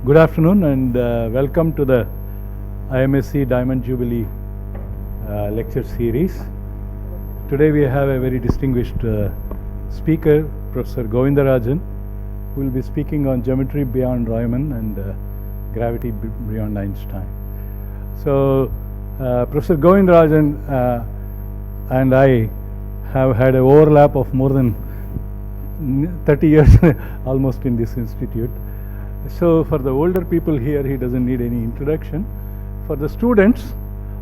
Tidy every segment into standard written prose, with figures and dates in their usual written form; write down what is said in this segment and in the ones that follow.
Good afternoon and welcome to the IMSc Diamond Jubilee lecture series. Today we have a very distinguished speaker, Professor Govindarajan, who will be speaking on geometry beyond Riemann and gravity beyond Einstein. So Professor Govindarajan and I have had an overlap of more than 30 years almost in this institute. So for the older people here, he doesn't need any introduction. For the students,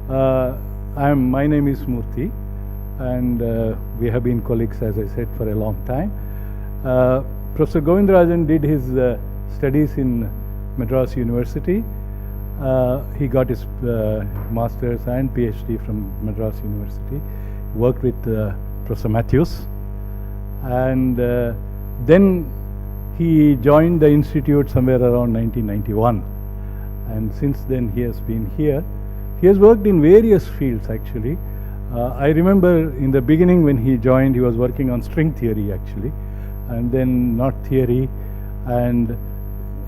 my name is Murthy, and we have been colleagues, as I said, for a long time. Professor Govindarajan did his studies in Madras University. He got his master's and PhD from Madras University. Worked with Professor Matthews, and then he joined the institute somewhere around 1991, and since then he has been here. He has worked in various fields actually. I remember in the beginning when he joined, he was working on string theory actually, and then knot theory, and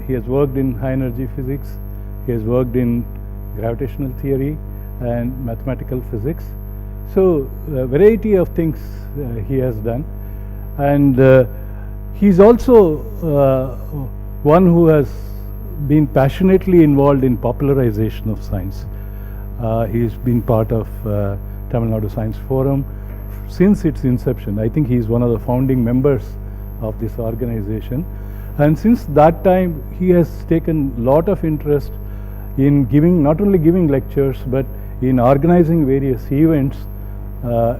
he has worked in high energy physics, he has worked in gravitational theory and mathematical physics. So a variety of things he has done, and he's also one who has been passionately involved in popularization of science. He's been part of Tamil Nadu Science Forum since its inception. I think he's one of the founding members of this organization, and since that time he has taken a lot of interest in not only giving lectures but in organizing various events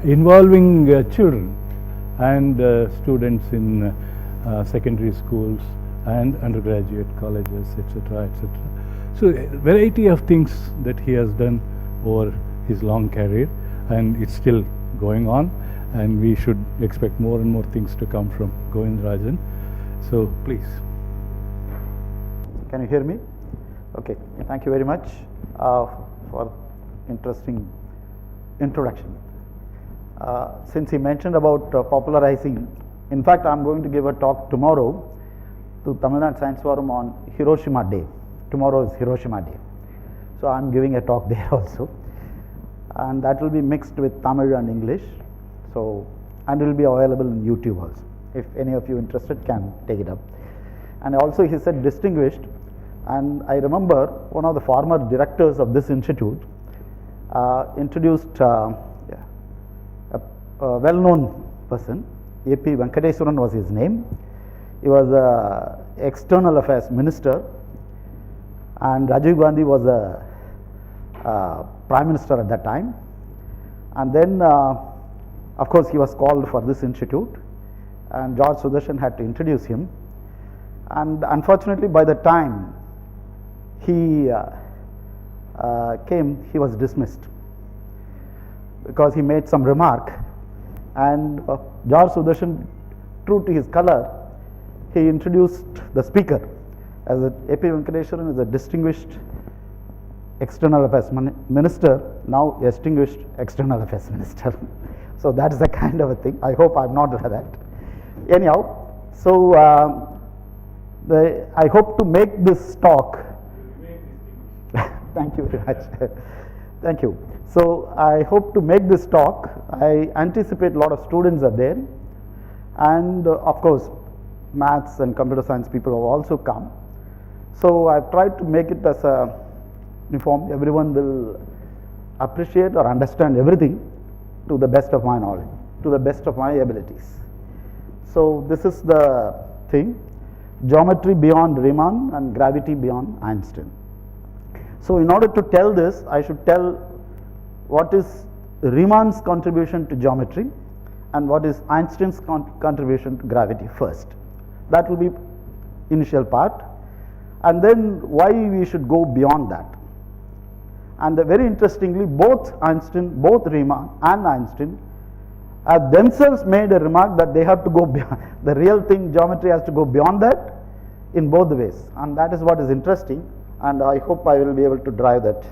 involving children and students in secondary schools and undergraduate colleges, etc., etc. So a variety of things that he has done over his long career, and it's still going on, and we should expect more and more things to come from Govindarajan. So please. Can you hear me? Okay, thank you very much for interesting introduction. Since he mentioned about popularizing, in fact, I'm going to give a talk tomorrow to Tamil Nadu Science Forum on Hiroshima Day. Tomorrow is Hiroshima Day. So I'm giving a talk there also. And that will be mixed with Tamil and English. So, and it will be available on YouTube also. If any of you interested can take it up. And also he said distinguished. And I remember one of the former directors of this institute introduced a well-known person. A.P. Venkateswaran was his name. He was the External Affairs Minister, and Rajiv Gandhi was the Prime Minister at that time. And then, of course, he was called for this institute, and George Sudarshan had to introduce him. And unfortunately, by the time he came, he was dismissed because he made some remark. And George Sudarshan, true to his color, he introduced the speaker as A.P. Venkateswaran is a distinguished External Affairs Minister, now distinguished External Affairs Minister. So that's the kind of a thing. I hope I'm not that. Anyhow, so I hope to make this talk. Thank you very much. Thank you. So I hope to make this talk. I anticipate a lot of students are there, and of course maths and computer science people have also come. So I've tried to make it as a uniform. Everyone will appreciate or understand everything to the best of my knowledge, to the best of my abilities. So this is the thing: geometry beyond Riemann and gravity beyond Einstein. So in order to tell this, I should tell what is Riemann's contribution to geometry and what is Einstein's contribution to gravity first. That will be initial part, and then why we should go beyond that. And very interestingly, both Riemann and Einstein have themselves made a remark that they have to go beyond the real thing. Geometry has to go beyond that in both the ways, and that is what is interesting, and I hope I will be able to drive that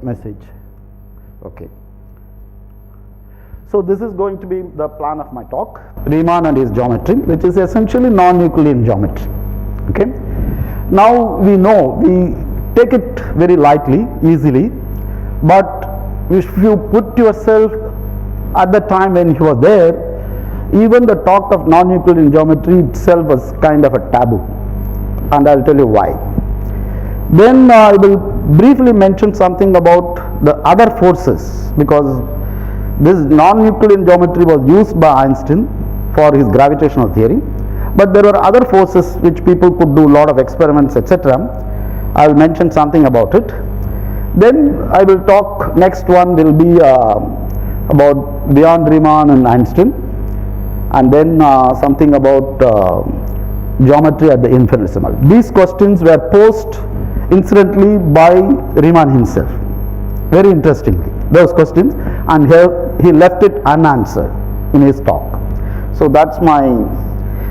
message. Okay. So this is going to be the plan of my talk, Riemann and his geometry, which is essentially non-Euclidean geometry. Okay. Now we know, we take it very lightly, easily, but if you put yourself at the time when he was there, even the talk of non-Euclidean geometry itself was kind of a taboo, and I'll tell you why. Then I will briefly mention something about the other forces, because this non-Euclidean geometry was used by Einstein for his gravitational theory, but there were other forces which people could do a lot of experiments, etc. I will mention something about it. Then I will talk, next one will be about beyond Riemann and Einstein, and then something about geometry at the infinitesimal. These questions were posed incidentally by Riemann himself, very interestingly, those questions, and here he left it unanswered in his talk. So that's my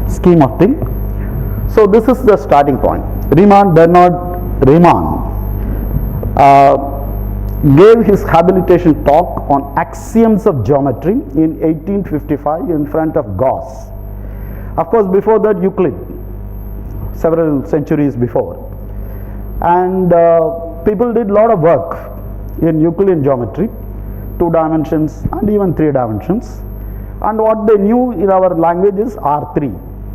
scheme of thing. So this is the starting point. Riemann gave his habilitation talk on axioms of geometry in 1855 in front of Gauss. Of course, before that Euclid, several centuries before. And people did a lot of work in Euclidean geometry, 2 dimensions and even 3 dimensions. And what they knew in our language is R3,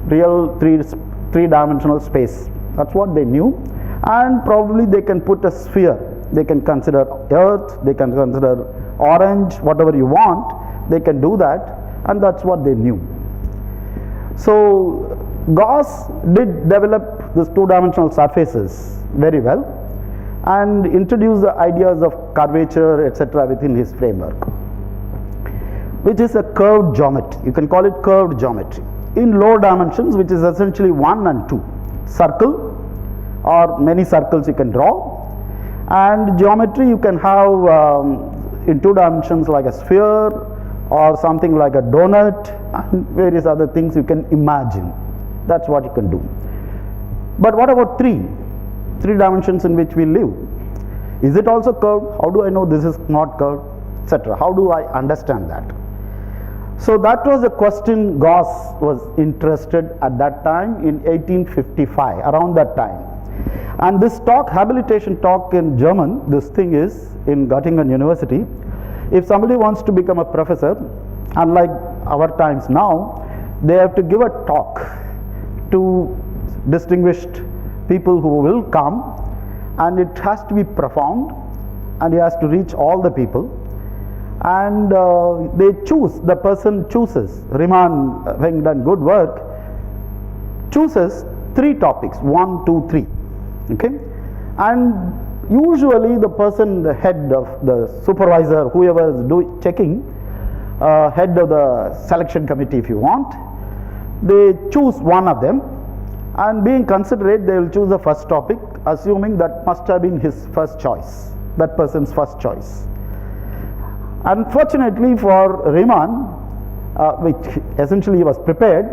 real 3-dimensional space. That's what they knew. And probably they can put a sphere. They can consider Earth, they can consider orange, whatever you want, they can do that, and that's what they knew. So Gauss did develop these 2-dimensional surfaces very well and introduced the ideas of curvature, etc. within his framework, which is a curved geometry. You can call it curved geometry in lower dimensions, which is essentially 1 and 2, circle or many circles you can draw, and geometry you can have in 2 dimensions like a sphere or something like a donut and various other things you can imagine. That's what you can do. But what about 3 dimensions in which we live? Is it also curved? How do I know this is not curved, etc.? How do I understand that? So that was the question Gauss was interested at that time in 1855, around that time. And this talk, habilitation talk in German, this thing is in Göttingen University. If somebody wants to become a professor, unlike our times now, they have to give a talk to distinguished people who will come, and it has to be profound, and he has to reach all the people. And they choose, the person chooses, Riemann, having done good work, chooses 3 topics, 1, 2, 3. Okay, and usually the person, the head of the supervisor, whoever is checking, head of the selection committee if you want, they choose one of them, and being considerate they will choose the first topic, assuming that must have been his first choice, that person's first choice. Unfortunately for Riemann, which essentially he was prepared,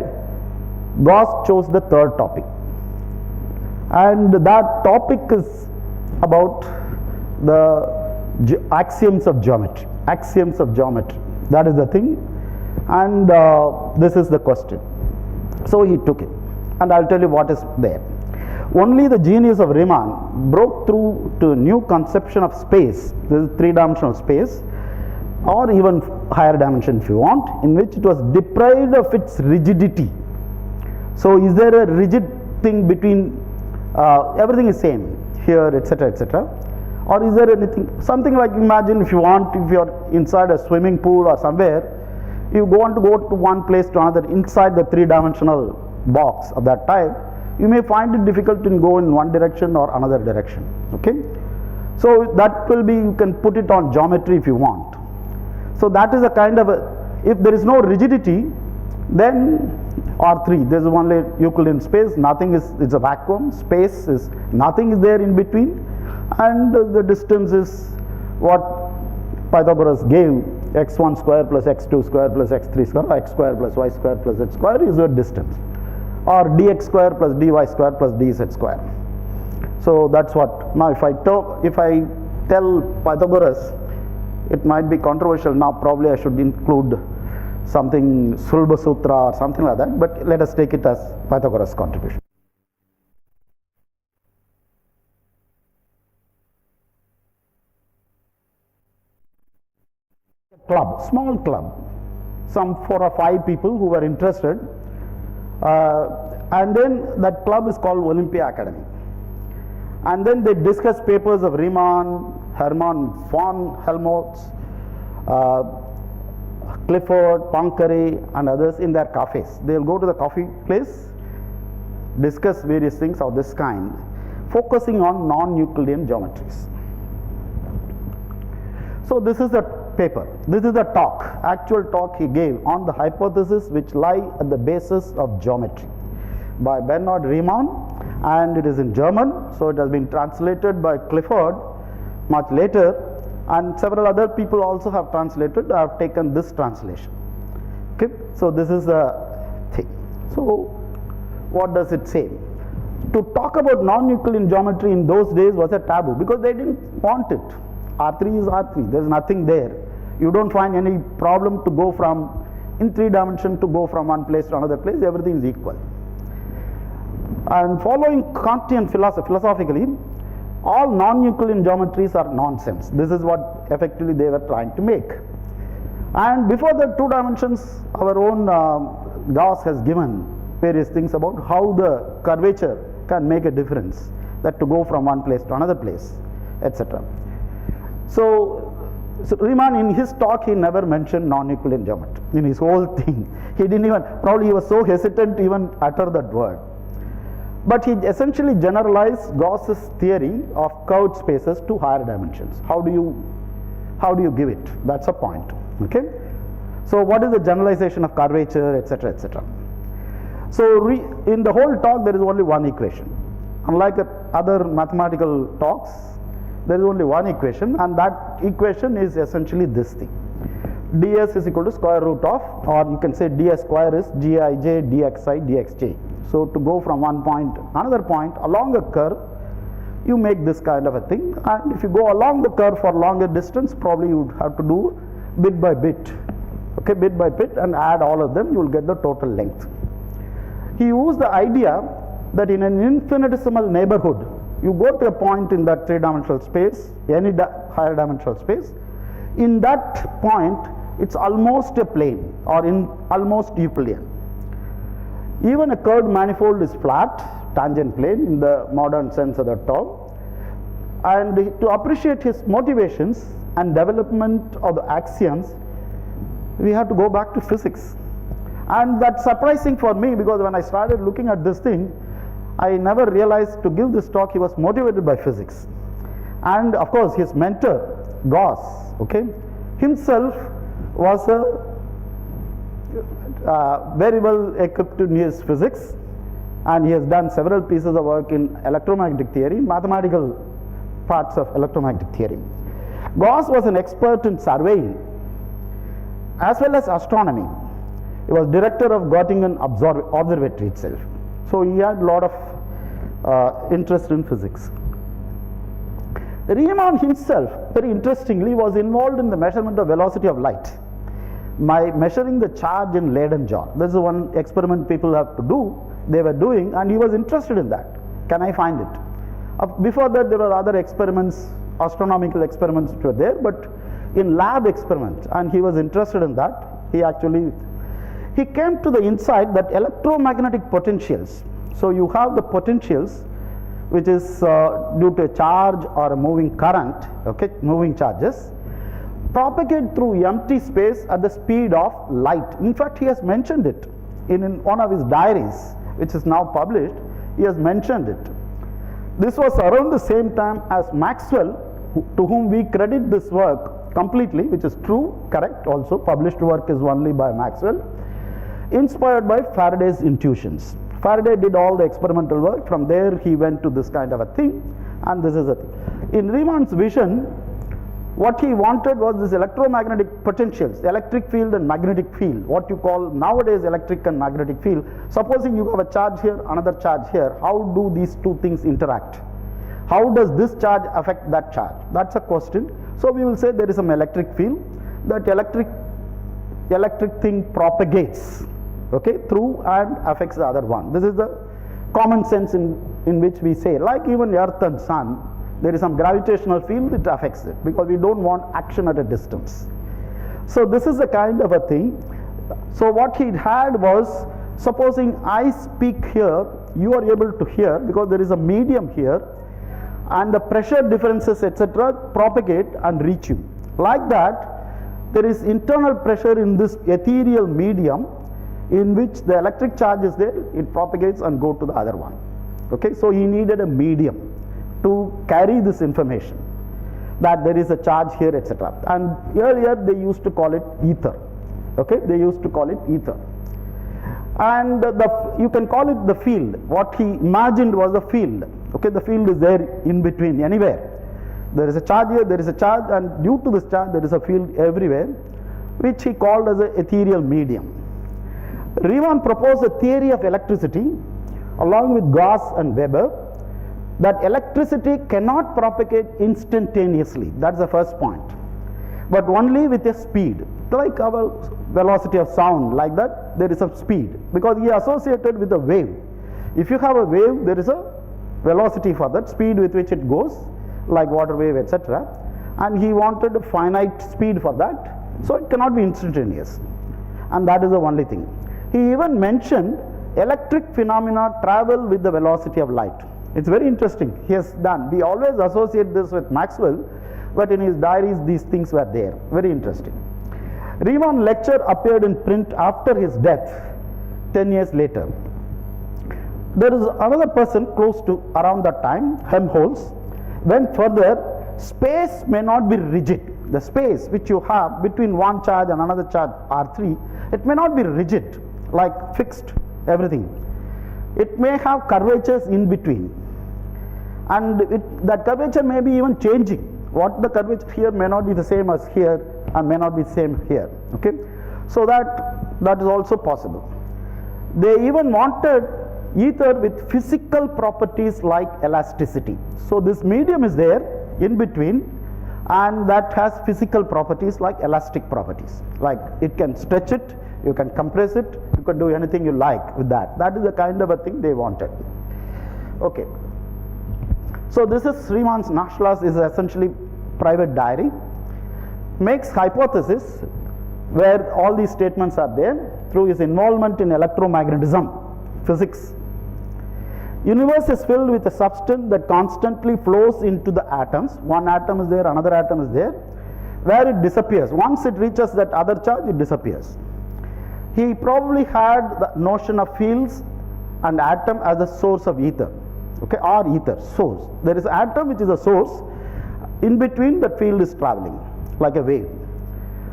Gauss chose the 3rd topic. And that topic is about the axioms of geometry. Axioms of geometry. That is the thing. And this is the question. So he took it. And I'll tell you what is there. Only the genius of Riemann broke through to a new conception of space. This is 3-dimensional space, or even higher dimension if you want, in which it was deprived of its rigidity. So is there a rigid thing between everything is same here, etc., etc., or is there anything, something like, imagine if you want, if you are inside a swimming pool or somewhere, you want to go to one place to another inside the 3-dimensional box of that type, you may find it difficult to go in one direction or another direction. Okay, so that will be, you can put it on geometry if you want. So that is a kind of a, if there is no rigidity, then R3, there is only Euclidean space, nothing is, it's a vacuum, space is, nothing is there in between, and the distance is what Pythagoras gave, x1 square plus x2 square plus x3 square, or x square plus y square plus z square is your distance, or dx square plus dy square plus dz square. So that's what, now if I tell Pythagoras, it might be controversial now, probably I should include something Sulba Sutra or something like that, but let us take it as Pythagoras' contribution. club, small club, some 4 or 5 people who were interested, and then that club is called Olympia Academy. And then they discuss papers of Riemann, Hermann von Helmholtz, Clifford, Poincaré, and others in their cafes. They'll go to the coffee place, discuss various things of this kind, focusing on non-Euclidean geometries. So this is the paper. This is the talk, actual talk he gave on the hypotheses which lie at the basis of geometry by Bernard Riemann, and it is in German, so it has been translated by Clifford much later, and several other people also have translated. I have taken this translation. Okay, so this is the thing. So what does it say? To talk about non-Euclidean geometry in those days was a taboo because they didn't want it. R3 is R3, there is nothing there. You don't find any problem to go from, in 3 dimensions, to go from one place to another place, everything is equal. And following Kantian philosophy, philosophically, all non-Euclidean geometries are nonsense. This is what effectively they were trying to make. And before the 2 dimensions, our own Gauss has given various things about how the curvature can make a difference, that to go from one place to another place, etc. So Riemann, in his talk, he never mentioned non-Euclidean geometry in his whole thing. He didn't even, probably he was so hesitant to even utter that word. But he essentially generalized Gauss's theory of curved spaces to higher dimensions. How do you give it? That's a point. Okay. So what is the generalization of curvature, etc., etc. So in the whole talk, there is only one equation. Unlike other mathematical talks, there is only one equation, and that equation is essentially this thing. ds is equal to square root of, or you can say ds square is gij dxi dxj. So to go from one point to another point along a curve, you make this kind of a thing, and if you go along the curve for longer distance, probably you would have to do bit by bit, okay, bit by bit, and add all of them, you will get the total length. He used the idea that in an infinitesimal neighborhood, you go to a point in that 3-dimensional space, any higher dimensional space, in that point it's almost a plane, or in almost Euclidean. Even a curved manifold is flat, tangent plane in the modern sense of the term. And to appreciate his motivations and development of the axioms, we have to go back to physics. And that's surprising for me, because when I started looking at this thing, I never realized to give this talk he was motivated by physics. And of course his mentor Gauss, okay, himself was very well equipped in his physics, and he has done several pieces of work in electromagnetic theory, mathematical parts of electromagnetic theory. Gauss was an expert in surveying as well as astronomy. He was director of Göttingen Observatory itself. So he had a lot of interest in physics. Riemann himself, very interestingly, was involved in the measurement of velocity of light by measuring the charge in Leyden jar. This is one experiment people have to do, they were doing, and he was interested in that. Can I find it? Before that, there were other experiments, astronomical experiments which were there, but in lab experiments, and he was interested in that. He came to the insight that electromagnetic potentials, so you have the potentials which is due to a charge or a moving current, okay, moving charges, propagate through empty space at the speed of light. In fact, he has mentioned it in one of his diaries, which is now published. He has mentioned it. This was around the same time as Maxwell, to whom we credit this work completely, which is true, correct also. Published work is only by Maxwell, inspired by Faraday's intuitions. Faraday did all the experimental work. From there he went to this kind of a thing, and this is a thing. In Riemann's vision, what he wanted was this electromagnetic potentials, electric field and magnetic field, what you call nowadays electric and magnetic field. Supposing you have a charge here, another charge here, how do these two things interact? How does this charge affect that charge? That's a question. So we will say there is some electric field, that electric thing propagates, okay, through and affects the other one. This is the common sense in which we say, like even earth and sun, there is some gravitational field, it affects it, because we don't want action at a distance. So this is a kind of a thing. So what he had was, supposing I speak here, you are able to hear because there is a medium here, and the pressure differences etc. propagate and reach you. Like that, there is internal pressure in this ethereal medium in which the electric charge is there, it propagates and go to the other one. Okay, so he needed a medium to carry this information, that there is a charge here etc. And earlier they used to call it ether. Okay, they used to call it ether. And you can call it the field. What he imagined was the field. Okay, the field is there in between, anywhere. There is a charge here, there is a charge, and due to this charge there is a field everywhere, which he called as an ethereal medium. Riemann proposed a theory of electricity along with Gauss and Weber, that electricity cannot propagate instantaneously. That's the first point, but only with a speed, like our velocity of sound. Like that, there is a speed, because he associated with a wave. If you have a wave, there is a velocity for that, speed with which it goes, like water wave etc. And he wanted a finite speed for that, so it cannot be instantaneous, and that is the only thing. He even mentioned electric phenomena travel with the velocity of light. It's very interesting. He has done. We always associate this with Maxwell, but in his diaries these things were there. Very interesting. Riemann's lecture appeared in print after his death, 10 years later. There is another person close to around that time, Helmholtz, went further. Space may not be rigid. The space which you have between one charge and another charge, R3, it may not be rigid, like fixed everything. It may have curvatures in between, and that curvature may be even changing. What the curvature here may not be the same as here, and may not be the same here. Okay, so that is also possible. They even wanted ether with physical properties like elasticity. So this medium is there in between, and that has physical properties like elastic properties. Like it can stretch it, you can compress it, you can do anything you like with that. That is the kind of a thing they wanted. Okay. So this is Riemann's Nachlass, is essentially private diary. Makes hypothesis where all these statements are there through his involvement in electromagnetism, physics. Universe is filled with a substance that constantly flows into the atoms. One atom is there, another atom is there, where it disappears. Once it reaches that other charge, it disappears. He probably had the notion of fields and atom as the source of ether. Okay, or ether, source. There is atom which is a source. In between, that field is traveling like a wave.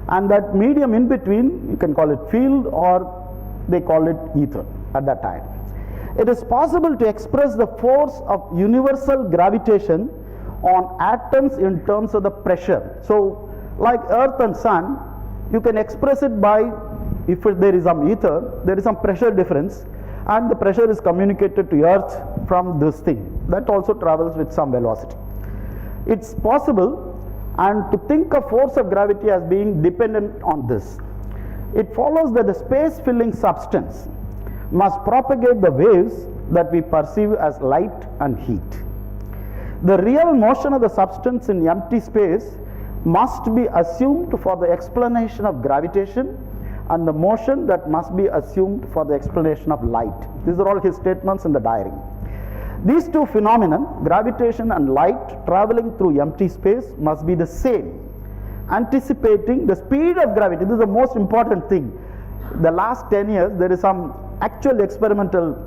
And that medium in between, you can call it field, or they call it ether at that time. It is possible to express the force of universal gravitation on atoms in terms of the pressure. So, like Earth and Sun, you can express it by, if there is some ether, there is some pressure difference, and the pressure is communicated to Earth from this thing. That also travels with some velocity. It's possible, and to think of force of gravity as being dependent on this. It follows that the space-filling substance must propagate the waves that we perceive as light and heat. The real motion of the substance in empty space must be assumed for the explanation of gravitation, and the motion that must be assumed for the explanation of light. These are all his statements in the diary. These two phenomena, gravitation and light traveling through empty space, must be the same, anticipating the speed of gravity. This is the most important thing. The last 10 years, there is some actual experimental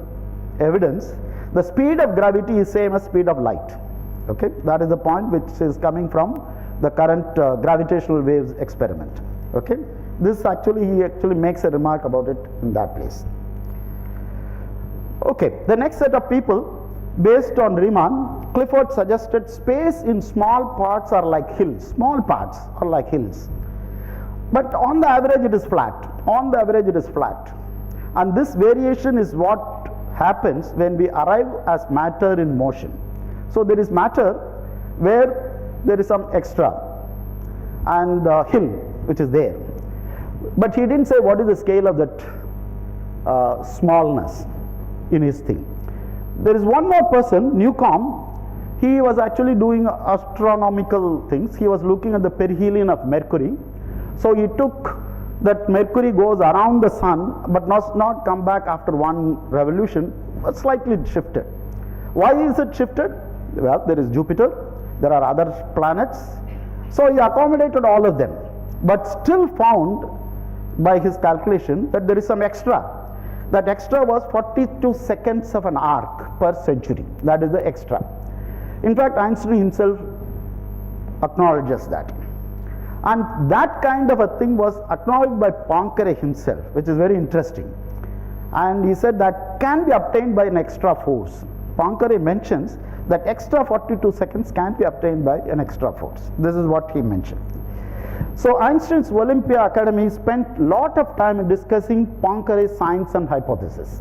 evidence. The speed of gravity is same as speed of light. Okay, that is the point which is coming from the current gravitational waves experiment. Okay, this actually, he actually makes a remark about it in that place. Okay, the next set of people, based on Riemann, Clifford suggested space in small parts are like hills. Small parts are like hills. But on the average it is flat. On the average it is flat. And this variation is what happens when we arrive as matter in motion. So there is matter where there is some extra and hill which is there. But he didn't say what is the scale of that smallness in his thing. There is one more person, Newcomb. He was actually doing astronomical things. He was looking at the perihelion of Mercury. So he took that Mercury goes around the sun but not come back after one revolution, but slightly shifted. Why is it shifted? Well, there is Jupiter, there are other planets, so he accommodated all of them, but still found by his calculation that there is some extra. That extra was 42 seconds of an arc per century. That is the extra. In fact, Einstein himself acknowledges that. And that kind of a thing was acknowledged by Poincare himself, which is very interesting. And he said that can be obtained by an extra force. Poincare mentions that extra 42 seconds can be obtained by an extra force. This is what he mentioned. So Einstein's Olympia Academy spent a lot of time in discussing Poincare's science and hypothesis,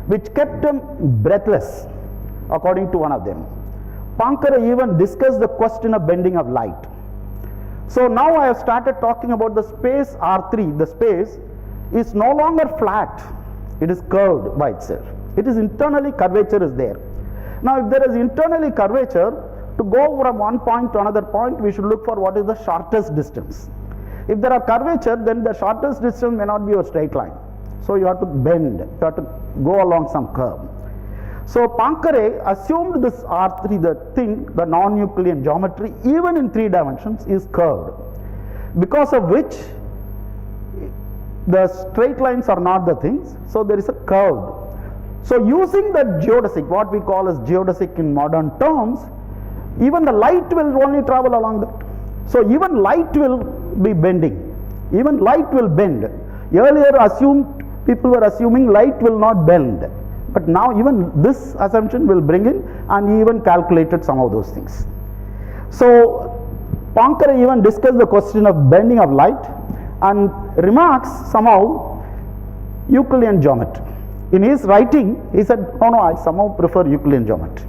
which kept him breathless, according to one of them. Poincare even discussed the question of bending of light. So now I have started talking about the space R3. The space is no longer flat, it is curved by itself. It is internally curvature is there. Now if there is internally curvature, to go from one point to another point, we should look for what is the shortest distance. If there are curvature, then the shortest distance may not be a straight line. So you have to bend, you have to go along some curve. So Poincare assumed this R3, the thing, the non-Euclidean geometry, even in 3 dimensions, is curved, because of which the straight lines are not the things, so there is a curve. So using the geodesic, what we call as geodesic in modern terms, even the light will only travel along that. So even light will be bending. Even light will bend. Earlier people were assuming light will not bend. But now even this assumption will bring in, and he even calculated some of those things. So Poincare even discussed the question of bending of light and remarks somehow Euclidean geometry. In his writing, he said, no, I somehow prefer Euclidean geometry.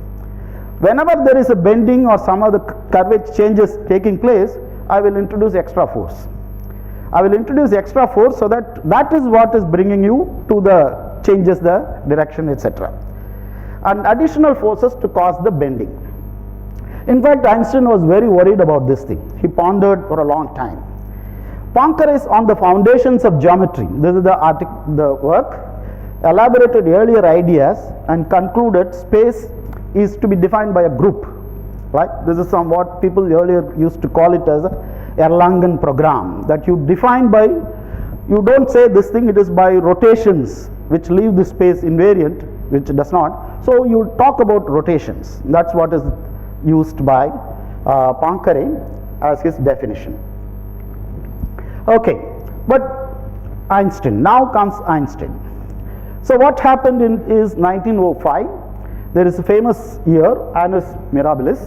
Whenever there is a bending or some other curvature changes taking place, I will introduce extra force. I will introduce extra force so that is what is bringing you to the changes the direction, etc. And additional forces to cause the bending. In fact, Einstein was very worried about this thing. He pondered for a long time. Poincare is on the foundations of geometry. This is the work. Elaborated earlier ideas and concluded space is to be defined by a group, right? This is what people earlier used to call it as a Erlangen program, that you define by, you don't say this thing, it is by rotations which leave the space invariant, which does not. So you talk about rotations. That's what is used by Poincare as his definition. Okay, but Einstein, now comes Einstein. So what happened is 1905. There is a famous year, Annus Mirabilis.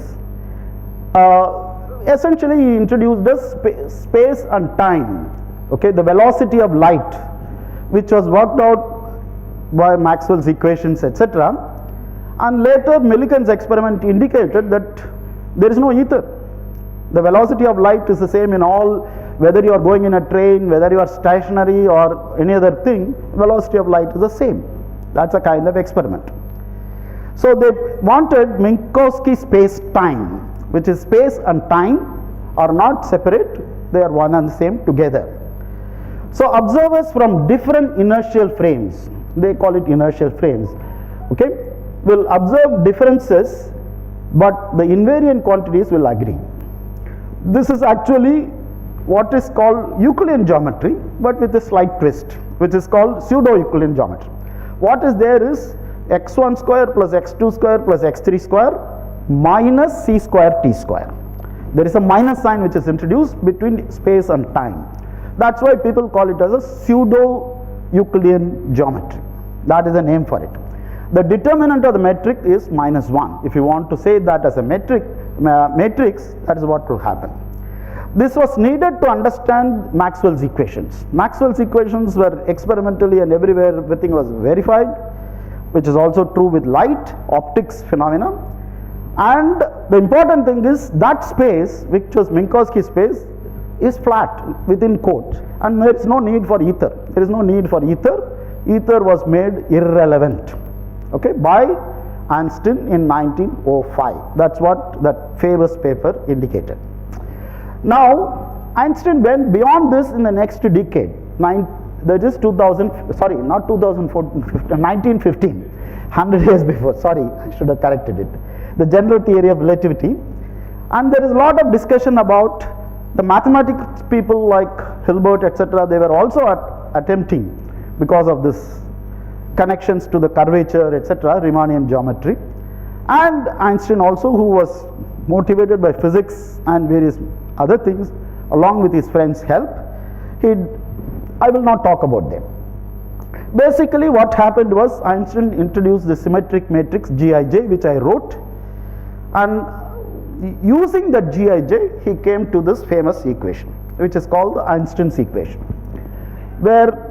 Essentially he introduced the space and time, okay, the velocity of light, which was worked out by Maxwell's equations, etc. And later Millikan's experiment indicated that there is no ether. The velocity of light is the same in all, whether you are going in a train, whether you are stationary or any other thing, velocity of light is the same. That's a kind of experiment. So they wanted Minkowski space-time, which is space and time are not separate, they are one and the same together. So observers from different inertial frames, they call it inertial frames, okay, will observe differences, but the invariant quantities will agree. This is actually what is called Euclidean geometry, but with a slight twist, which is called pseudo-Euclidean geometry. What is there is x1 square plus x2 square plus x3 square minus c square t square. There is a minus sign which is introduced between space and time. That's why people call it as a pseudo-Euclidean geometry. That is the name for it. The determinant of the metric is -1. If you want to say that as a matrix, that is what will happen. This was needed to understand Maxwell's equations. Maxwell's equations were experimentally and everywhere everything was verified, which is also true with light, optics phenomena. And the important thing is that space, which was Minkowski space, is flat within quotes, and there is no need for ether. There is no need for ether. Ether was made irrelevant, okay, by Einstein in 1905. That's what that famous paper indicated. Now, Einstein went beyond this in the next decade. That is 1915, 100 years before. Sorry, I should have corrected it. The general theory of relativity. And there is a lot of discussion about the mathematics people like Hilbert, etc. They were also attempting, because of this connections to the curvature, etc., Riemannian geometry. And Einstein also, who was motivated by physics and various other things, along with his friends' help, I will not talk about them. Basically what happened was Einstein introduced the symmetric matrix Gij, which I wrote, and using that Gij he came to this famous equation, which is called the Einstein's equation, where,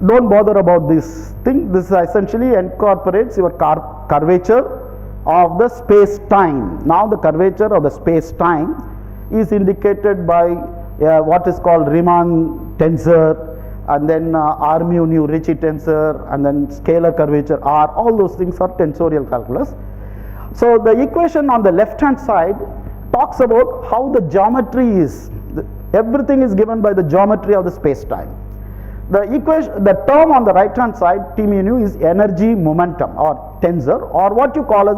don't bother about this thing, this essentially incorporates your curvature of the space-time. Now the curvature of the space-time is indicated by what is called Riemann tensor, and then R mu nu Ricci tensor, and then scalar curvature R. All those things are tensorial calculus. So the equation on the left hand side talks about how the geometry is. Everything is given by the geometry of the space-time. The term on the right hand side, T mu nu, is energy momentum or tensor, or what you call as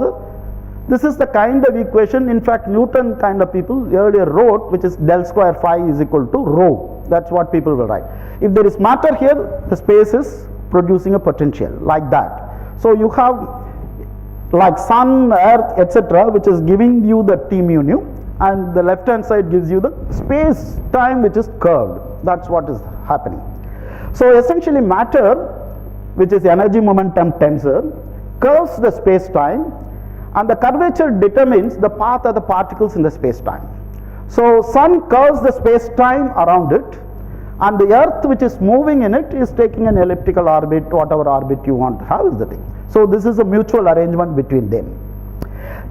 this is the kind of equation, in fact Newton kind of people earlier wrote, which is del square phi is equal to rho. That's what people will write. If there is matter here, the space is producing a potential, like that. So you have like sun, earth, etc., which is giving you the T mu nu, and the left hand side gives you the space time, which is curved. That's what is happening. So essentially matter, which is energy momentum tensor, curves the space time, and the curvature determines the path of the particles in the space time. So sun curves the space time around it, and the earth, which is moving in it, is taking an elliptical orbit. Whatever orbit you want to have is the thing. So this is a mutual arrangement between them.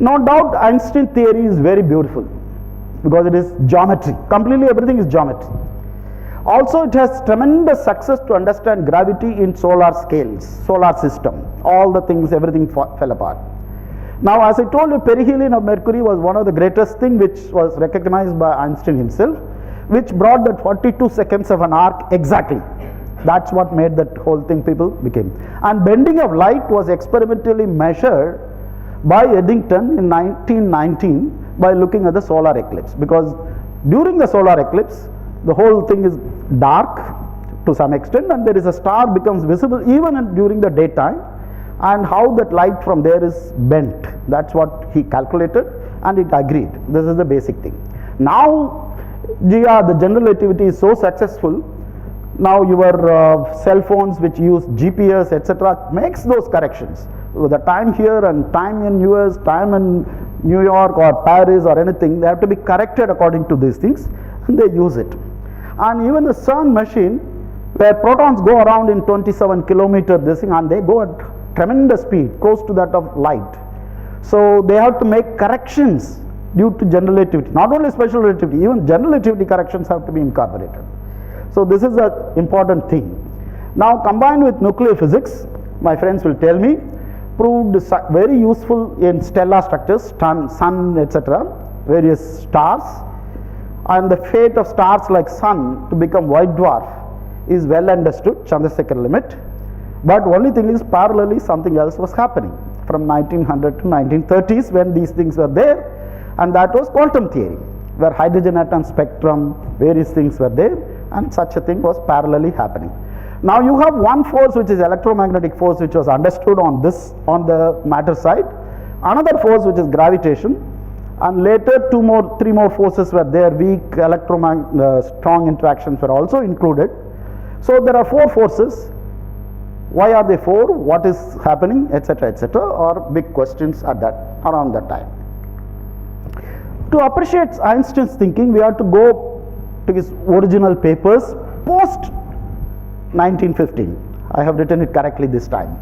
No doubt Einstein theory is very beautiful, because it is geometry. Completely everything is geometry. Also it has tremendous success to understand gravity in solar scales, solar system. All the things, everything fell apart. Now, as I told you, perihelion of Mercury was one of the greatest thing which was recognized by Einstein himself, which brought that 42 seconds of an arc exactly. That's what made that whole thing people became. And bending of light was experimentally measured by Eddington in 1919 by looking at the solar eclipse, because during the solar eclipse the whole thing is dark to some extent, and there is a star becomes visible even during the daytime, and how that light from there is bent. That's what he calculated, and it agreed. This is the basic thing. Now the general relativity is so successful. Now your cell phones which use GPS, etc., makes those corrections. The time here and time in US, time in New York or Paris or anything, they have to be corrected according to these things, and they use it. And even the CERN machine, where protons go around in 27 kilometer this thing, and they go at tremendous speed, close to that of light. So they have to make corrections due to general relativity. Not only special relativity, even general relativity corrections have to be incorporated. So this is an important thing. Now combined with nuclear physics, my friends will tell me, proved very useful in stellar structures, sun, etc., various stars, and the fate of stars like sun to become white dwarf is well understood, Chandrasekhar limit. But only thing is, parallelly something else was happening from 1900 to 1930s when these things were there, and that was quantum theory, where hydrogen atom spectrum, various things were there, and such a thing was parallelly happening. Now you have one force, which is electromagnetic force, which was understood on the matter side, another force which is gravitation, and later three more forces were there, weak strong interactions were also included. So there are four forces. Why are they four? What is happening, etc., etc., are big questions at around that time. To appreciate Einstein's thinking, we have to go to his original papers post 1915. I have written it correctly this time.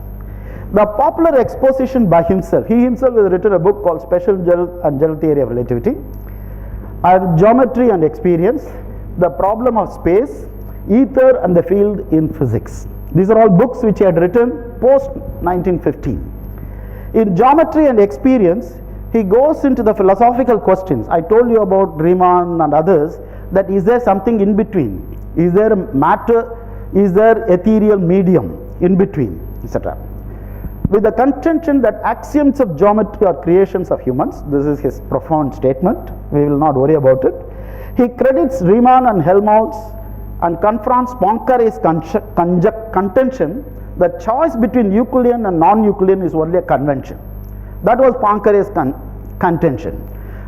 The popular exposition by himself, he himself has written a book called Special and General Theory of Relativity, and Geometry and Experience, The Problem of Space, Ether and the Field in Physics. These are all books which he had written post 1915. In Geometry and Experience, he goes into the philosophical questions. I told you about Riemann and others. that is there something in between? Is there matter? Is there ethereal medium in between, etc.? With the contention that axioms of geometry are creations of humans, this is his profound statement, we will not worry about it. He credits Riemann and Helmholtz and confronts Poincaré's contention that choice between Euclidean and non-Euclidean is only a convention. That was Poincaré's contention.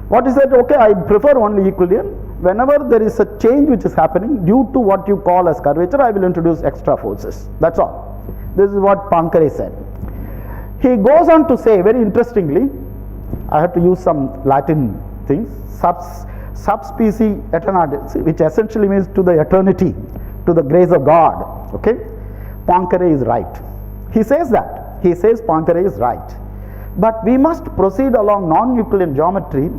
What is that? Okay, I prefer only Euclidean. Whenever there is a change which is happening due to what you call as curvature, I will introduce extra forces. That's all. This is what Poincaré said. He goes on to say, very interestingly, I have to use some Latin things, subspecie aeternatis, which essentially means to the eternity, to the grace of God. Okay, Poincaré is right. He says that. He says Poincaré is right. But we must proceed along non-Euclidean geometry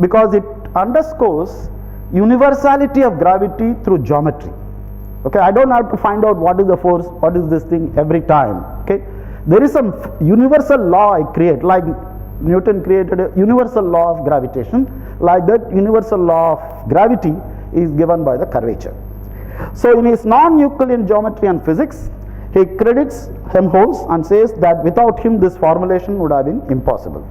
because it underscores universality of gravity through geometry. Okay, I don't have to find out what is the force, what is this thing every time. Okay, there is some universal law I create, like Newton created a universal law of gravitation. Like that, universal law of gravity is given by the curvature. So in his non-Euclidean geometry and physics, he credits Helmholtz and says that without him this formulation would have been impossible.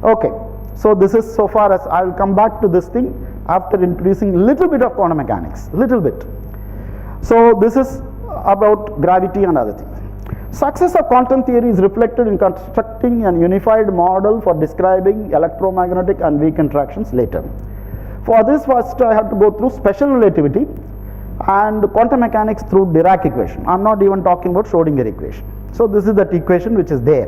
Okay, so this is so far as I will come back to this thing after introducing a little bit of quantum mechanics, little bit. So this is about gravity and other things. Success of quantum theory is reflected in constructing an unified model for describing electromagnetic and weak interactions later. For this, first I have to go through special relativity and quantum mechanics through Dirac equation. I am not even talking about Schrodinger equation. So this is that equation which is there,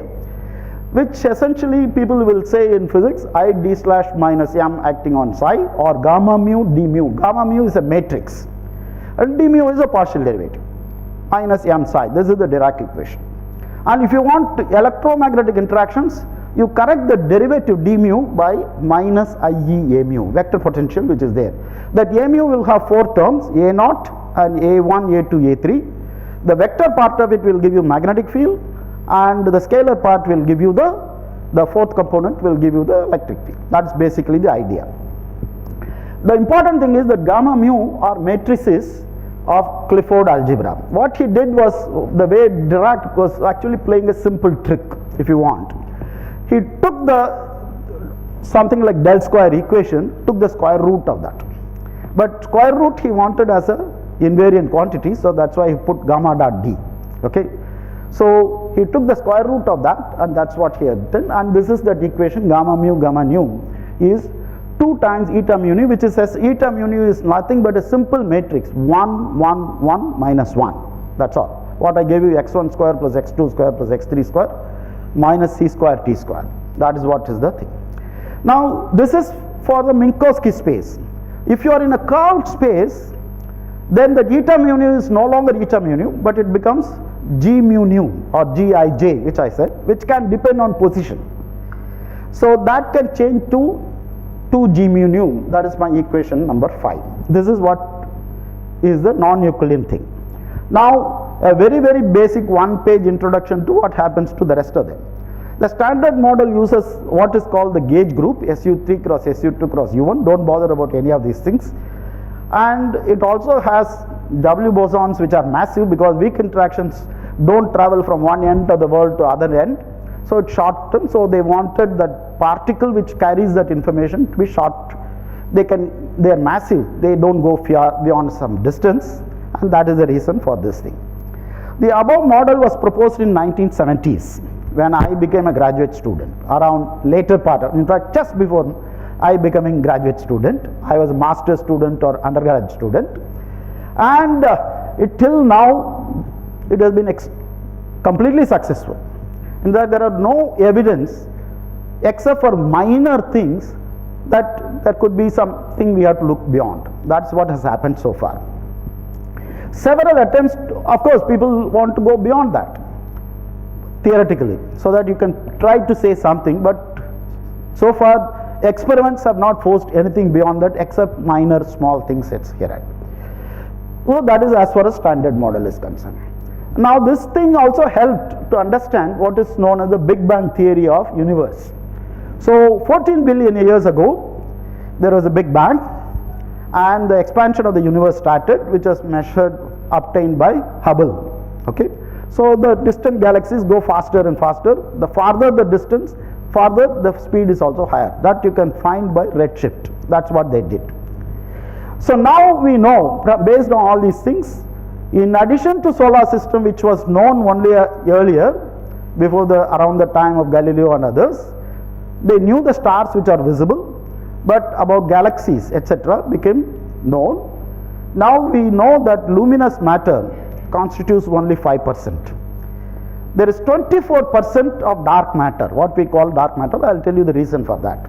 which essentially people will say in physics I d slash minus m acting on psi, or gamma mu d mu. Gamma mu is a matrix and d mu is a partial derivative, minus m psi. This is the Dirac equation. And if you want electromagnetic interactions, you correct the derivative d mu by minus IE a mu, vector potential which is there. That a mu will have four terms, a naught and a1, a2, a3. The vector part of it will give you magnetic field, and the scalar part will give you the fourth component will give you the electric field. That's basically the idea. The important thing is that gamma mu are matrices of Clifford algebra. What he did was, the way Dirac was actually playing a simple trick, if you want. He took the something like del square equation, took the square root of that. But square root he wanted as a invariant quantity, so that's why he put gamma dot d. Okay, so he took the square root of that, and that's what he had done. And this is that equation, gamma nu is 2 times eta mu nu, which is as eta mu nu is nothing but a simple matrix 1 1 1 minus 1. That's all. What I gave you, x1 square plus x2 square plus x3 square minus c square t square. That is what is the thing. Now this is for the Minkowski space. If you are in a curved space, then the eta mu nu is no longer eta mu nu, but it becomes g mu nu or gij, which I said, which can depend on position. So that can change to 2g mu nu. That is my equation number 5. This is what is the non-Euclidean thing. Now a very basic one-page introduction to what happens to the rest of them. The standard model uses what is called the gauge group, SU3 cross SU2 cross U1. Don't bother about any of these things. And it also has W bosons which are massive, because weak interactions don't travel from one end of the world to other end. So it's short term. So they wanted that particle which carries that information to be short. They are massive. They don't go far beyond some distance, and that is the reason for this thing. The above model was proposed in 1970s when I became a graduate student, around later part of, in fact just before I becoming graduate student. I was a master's student or undergraduate student, and till now it has been completely successful. In fact, there are no evidence except for minor things that there could be something we have to look beyond. That's what has happened so far. Several attempts, of course people want to go beyond that theoretically, so that you can try to say something, but so far experiments have not forced anything beyond that except minor small things here. So that is as far as standard model is concerned. Now this thing also helped to understand what is known as the Big Bang theory of universe. So 14 billion years ago there was a Big Bang, and the expansion of the universe started, which was obtained by Hubble. Okay, so the distant galaxies go faster and faster. The farther the distance, farther the speed is also higher. That you can find by redshift. That's what they did. So now we know, based on all these things, in addition to solar system, which was known only earlier, before around the time of Galileo and others, they knew the stars which are visible, but about galaxies, etc., became known. Now we know that luminous matter constitutes only 5%. There is 24% of dark matter, what we call dark matter. I'll tell you the reason for that.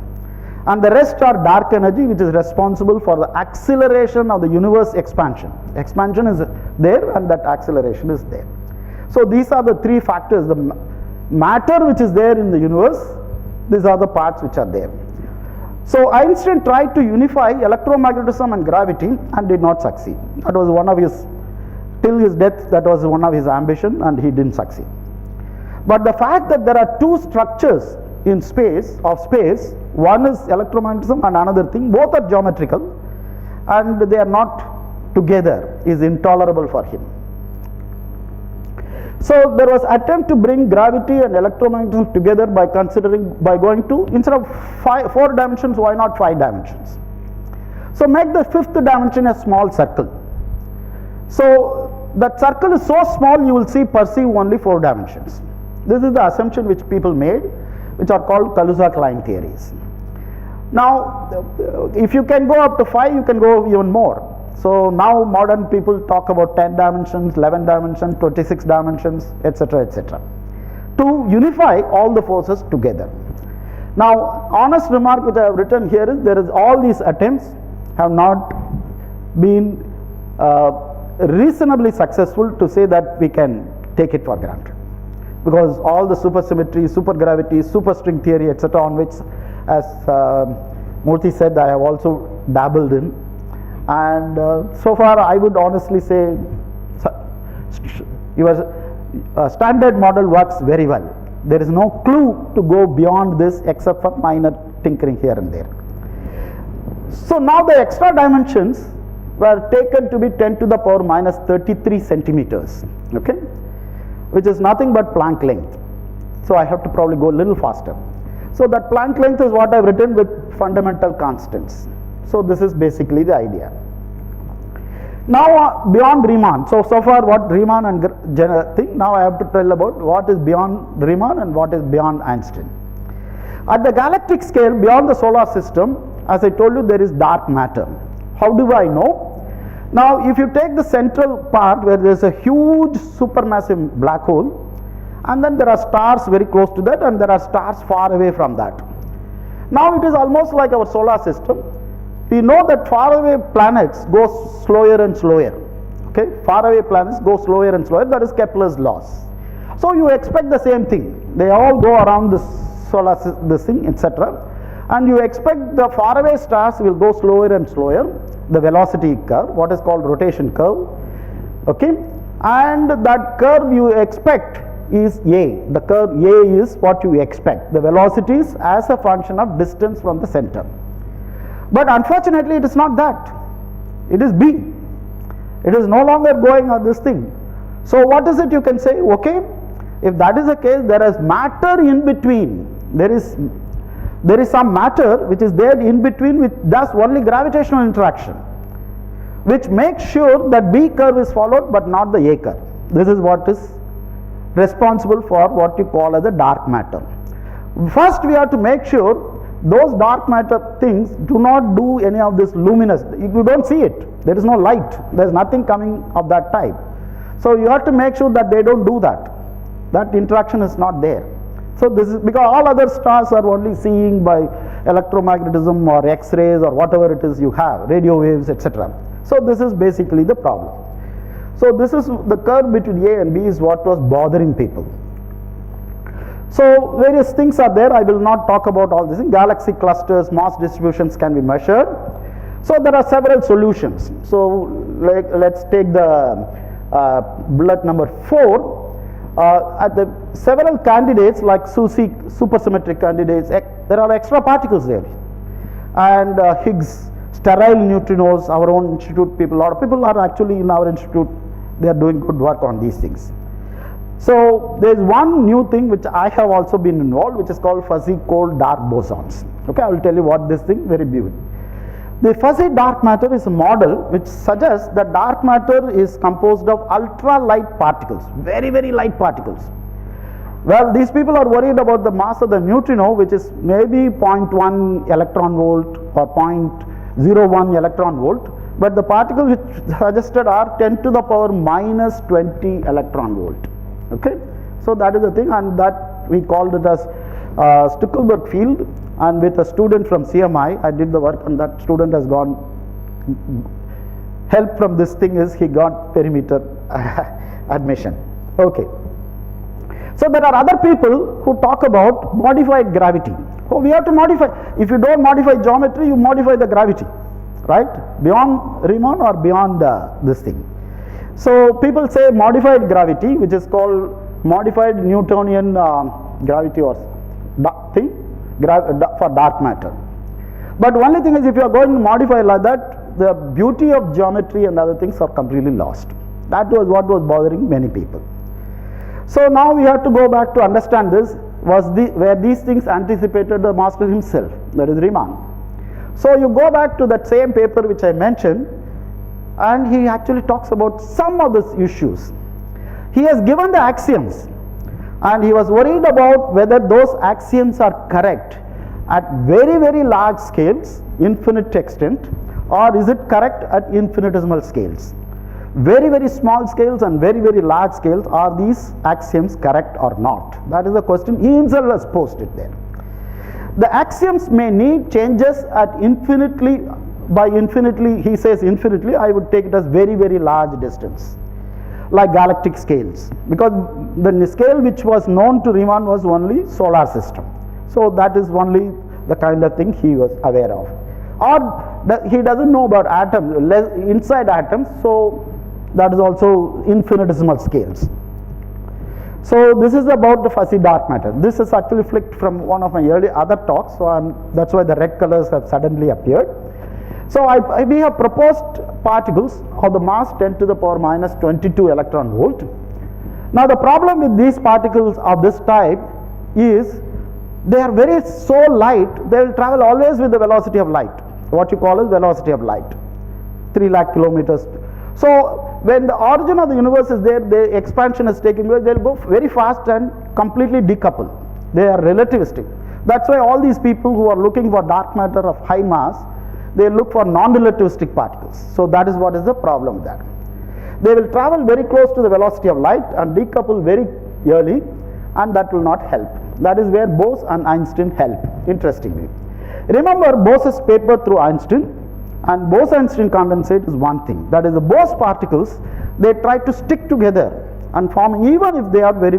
And the rest are dark energy, which is responsible for the acceleration of the universe expansion. Expansion is there and that acceleration is there. So these are the three factors. The matter which is there in the universe, these are the parts which are there. So Einstein tried to unify electromagnetism and gravity and did not succeed. That was one of his, till his death, that was one of his ambition, and he didn't succeed. But the fact that there are two structures in space, one is electromagnetism and another thing, both are geometrical, and they are not together, is intolerable for him. So there was attempt to bring gravity and electromagnetism together by going to, instead of 4 dimensions, why not 5 dimensions? So make the 5th dimension a small circle. So that circle is so small you will perceive only 4 dimensions. This is the assumption which people made, which are called Kaluza-Klein theories. Now, if you can go up to 5, you can go even more. So now modern people talk about 10 dimensions, 11 dimensions, 26 dimensions, etc., etc., to unify all the forces together. Now, honest remark which I have written here is, there is all these attempts have not been reasonably successful to say that we can take it for granted, because all the supersymmetry, supergravity, superstring theory, etc., on which, as Murthy said, I have also dabbled in, and so far I would honestly say your standard model works very well. There is no clue to go beyond this except for minor tinkering here and there. So now the extra dimensions were taken to be 10 to the power minus 33 centimeters, okay, which is nothing but Planck length. So I have to probably go a little faster. So that Planck length is what I have written with fundamental constants. So this is basically the idea. Now beyond Riemann, so far what Riemann and thing, now I have to tell about what is beyond Riemann and what is beyond Einstein. At the galactic scale, beyond the solar system, as I told you, there is dark matter. How do I know? Now if you take the central part where there is a huge supermassive black hole, and then there are stars very close to that, and there are stars far away from that. Now it is almost like our solar system. We know that faraway planets go slower and slower. Okay, faraway planets go slower and slower. That is Kepler's laws. So you expect the same thing. They all go around this solar this thing, etc. And you expect the faraway stars will go slower and slower. The velocity curve, what is called rotation curve. Okay, and that curve you expect is A. The curve A is what you expect. The velocities as a function of distance from the center. But unfortunately it is not that. It is B. It is no longer going on this thing. So what is it you can say? Okay, if that is the case, there is matter in between. There is some matter which is there in between, which does only gravitational interaction, which makes sure that B curve is followed but not the A curve. This is what is responsible for what you call as a dark matter. First we have to make sure those dark matter things do not do any of this luminous. You don't see it. There is no light. There is nothing coming of that type. So you have to make sure that they don't do that. That interaction is not there. So this is because all other stars are only seeing by electromagnetism or X-rays or whatever it is you have, radio waves, etc. So this is basically the problem. So this is the curve between A and B is what was bothering people. So various things are there. I will not talk about all this. Galaxy clusters, mass distributions can be measured. So there are several solutions. So let's take the bullet number 4. At the several candidates like supersymmetric candidates, there are extra particles there, and Higgs sterile neutrinos. Our own institute people, a lot of people are actually in our institute, they are doing good work on these things. So there is one new thing which I have also been involved, which is called fuzzy cold dark bosons. Okay, I will tell you what this thing very beautiful. The fuzzy dark matter is a model which suggests that dark matter is composed of ultra light particles, very light particles. Well, these people are worried about the mass of the neutrino, which is maybe 0.1 electron volt or 0.01 electron volt, but the particles which suggested are 10 to the power minus 20 electron volt. Okay, so that is the thing, and that we called it as Stickelberg field. And with a student from CMI, I did the work, and that student has gone, help from this thing is he got perimeter admission. Okay. So there are other people who talk about modified gravity. Oh, we have to modify. If you don't modify geometry, you modify the gravity, right? Beyond Riemann or beyond this thing. So people say modified gravity, which is called modified Newtonian gravity or thing. For dark matter. But only thing is, if you are going to modify like that, the beauty of geometry and other things are completely lost. That was what was bothering many people. So now we have to go back to understand this, where these things anticipated the master himself, that is Riemann. So you go back to that same paper which I mentioned, and he actually talks about some of these issues. He has given the axioms, and he was worried about whether those axioms are correct at very large scales, infinite extent, or is it correct at infinitesimal scales. Very small scales and very large scales, are these axioms correct or not? That is the question he himself has posed it there. The axioms may need changes at infinitely, by infinitely, he says infinitely, I would take it as very large distance, like galactic scales, because the scale which was known to Riemann was only solar system. So that is only the kind of thing he was aware of. Or he doesn't know about atoms, inside atoms, so that is also infinitesimal scales. So this is about the fuzzy dark matter. This is actually flicked from one of my early other talks, so that's why the red colors have suddenly appeared. So we have proposed particles of the mass 10 to the power minus 22 electron volt. Now the problem with these particles of this type is they are so light, they will travel always with the velocity of light, what you call as velocity of light, 3 lakh kilometers. So when the origin of the universe is there, the expansion is taking place, they will go very fast and completely decouple. They are relativistic. That's why all these people who are looking for dark matter of high mass, they look for non-relativistic particles. So that is what is the problem with that. They will travel very close to the velocity of light and decouple very early, and that will not help. That is where Bose and Einstein help, interestingly. Remember Bose's paper through Einstein, and Bose-Einstein condensate is one thing. That is, the Bose particles, they try to stick together and forming, even if they are very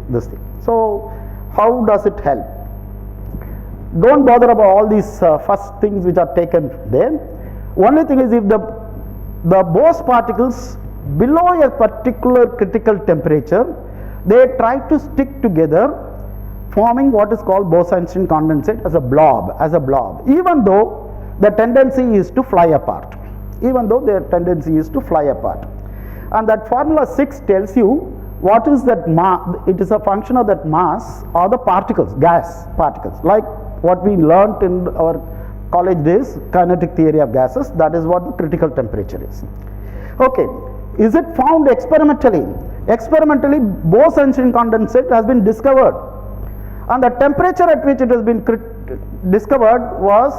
this thing. So how does it help? Don't bother about all these first things which are taken there. Only thing is, if the Bose particles below a particular critical temperature, they try to stick together, forming what is called Bose-Einstein condensate as a blob, even though the tendency is to fly apart, even though their tendency is to fly apart. And that formula 6 tells you what is that mass. It is a function of that mass or the particles, gas particles, like what we learnt in our college days, kinetic theory of gases. That is what the critical temperature is. Okay, is it found experimentally? Experimentally, Bose-Einstein condensate has been discovered, and the temperature at which it has been discovered was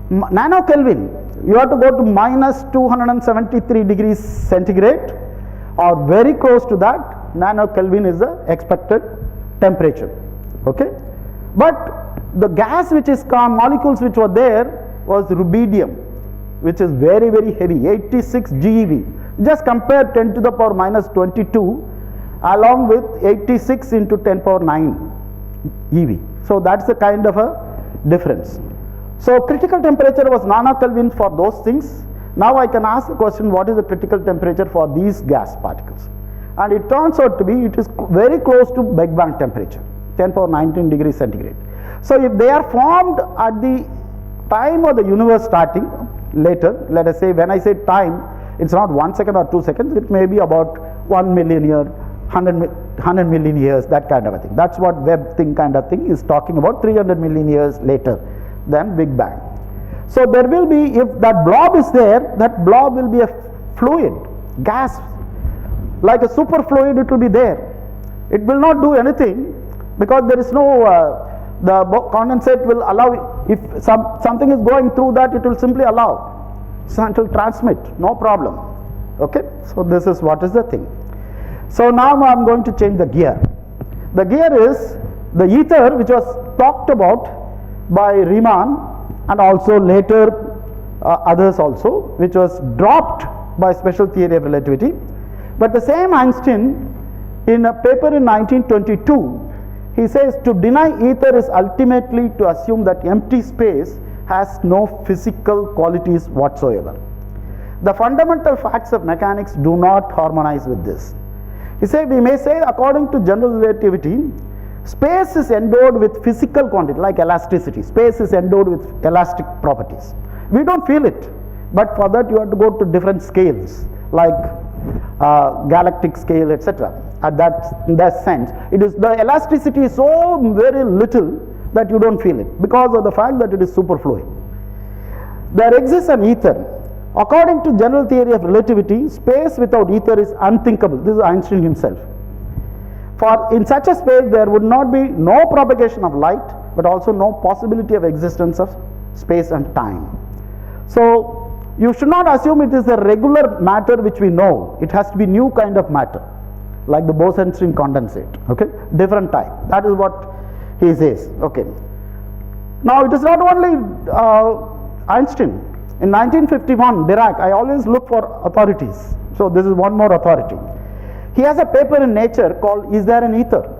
nanokelvin. You have to go to minus 273 degrees centigrade or very close to that. Nanokelvin is the expected temperature. Okay, but the gas which is molecules which were there was rubidium, which is very heavy, 86 GeV. Just compare 10 to the power minus 22 along with 86 into 10 power 9 eV. So that's the kind of a difference. So critical temperature was nanokelvin for those things. Now I can ask the question, what is the critical temperature for these gas particles? And it turns out to be, it is very close to Big Bang temperature, 10 power 19 degrees centigrade. So if they are formed at the time of the universe starting, later. Let us say, when I say time, it's not 1 second or 2 seconds, it may be about 1 million years, 100 million years, that kind of a thing. That's what Webb thing kind of thing is talking about, 300 million years later than Big Bang. So there will be, if that blob is there, that blob will be a fluid, gas, like a superfluid, it will be there. It will not do anything because there is no, the condensate will allow, if something is going through that, it will simply allow. So it will transmit, no problem. Okay, so this is what is the thing. So now I am going to change the gear. The gear is the ether, which was talked about by Riemann and also later others also, which was dropped by special theory of relativity. But the same Einstein, in a paper in 1922, he says to deny ether is ultimately to assume that empty space has no physical qualities whatsoever. The fundamental facts of mechanics do not harmonize with this. He said, we may say, according to general relativity, space is endowed with physical quantity, like elasticity. Space is endowed with elastic properties. We don't feel it, but for that you have to go to different scales, like galactic scale, etc. At that sense, it is, the elasticity is so very little that you don't feel it because of the fact that it is superfluid. There exists an ether. According to general theory of relativity, space without ether is unthinkable. This is Einstein himself. For in such a space, there would not be no propagation of light, but also no possibility of existence of space and time. So you should not assume it is a regular matter which we know. It has to be new kind of matter, like the Bose-Einstein condensate. Okay, different type. That is what he says. Okay. Now it is not only Einstein. In 1951, Dirac, I always look for authorities. So this is one more authority. He has a paper in Nature called Is There an Ether?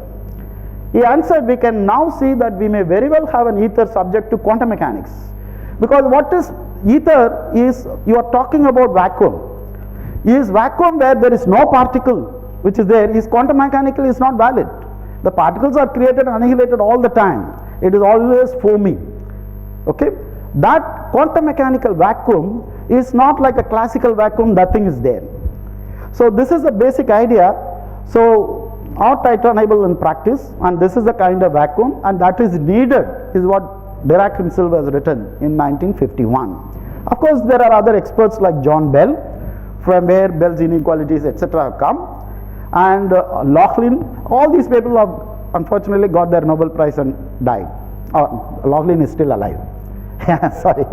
He answered, we can now see that we may very well have an ether subject to quantum mechanics. Because what is ether is, you are talking about vacuum. Is vacuum where there is no particle which is there, is quantum mechanically is not valid. The particles are created and annihilated all the time. It is always foamy. Okay? That quantum mechanical vacuum is not like a classical vacuum, nothing is there. So this is the basic idea. So not titanable in practice, and this is the kind of vacuum, and that is needed, is what Dirac himself has written in 1951. Of course, there are other experts like John Bell, from where Bell's inequalities, etc. have come, and Laughlin. All these people have unfortunately got their Nobel Prize and died. Laughlin is still alive. Sorry,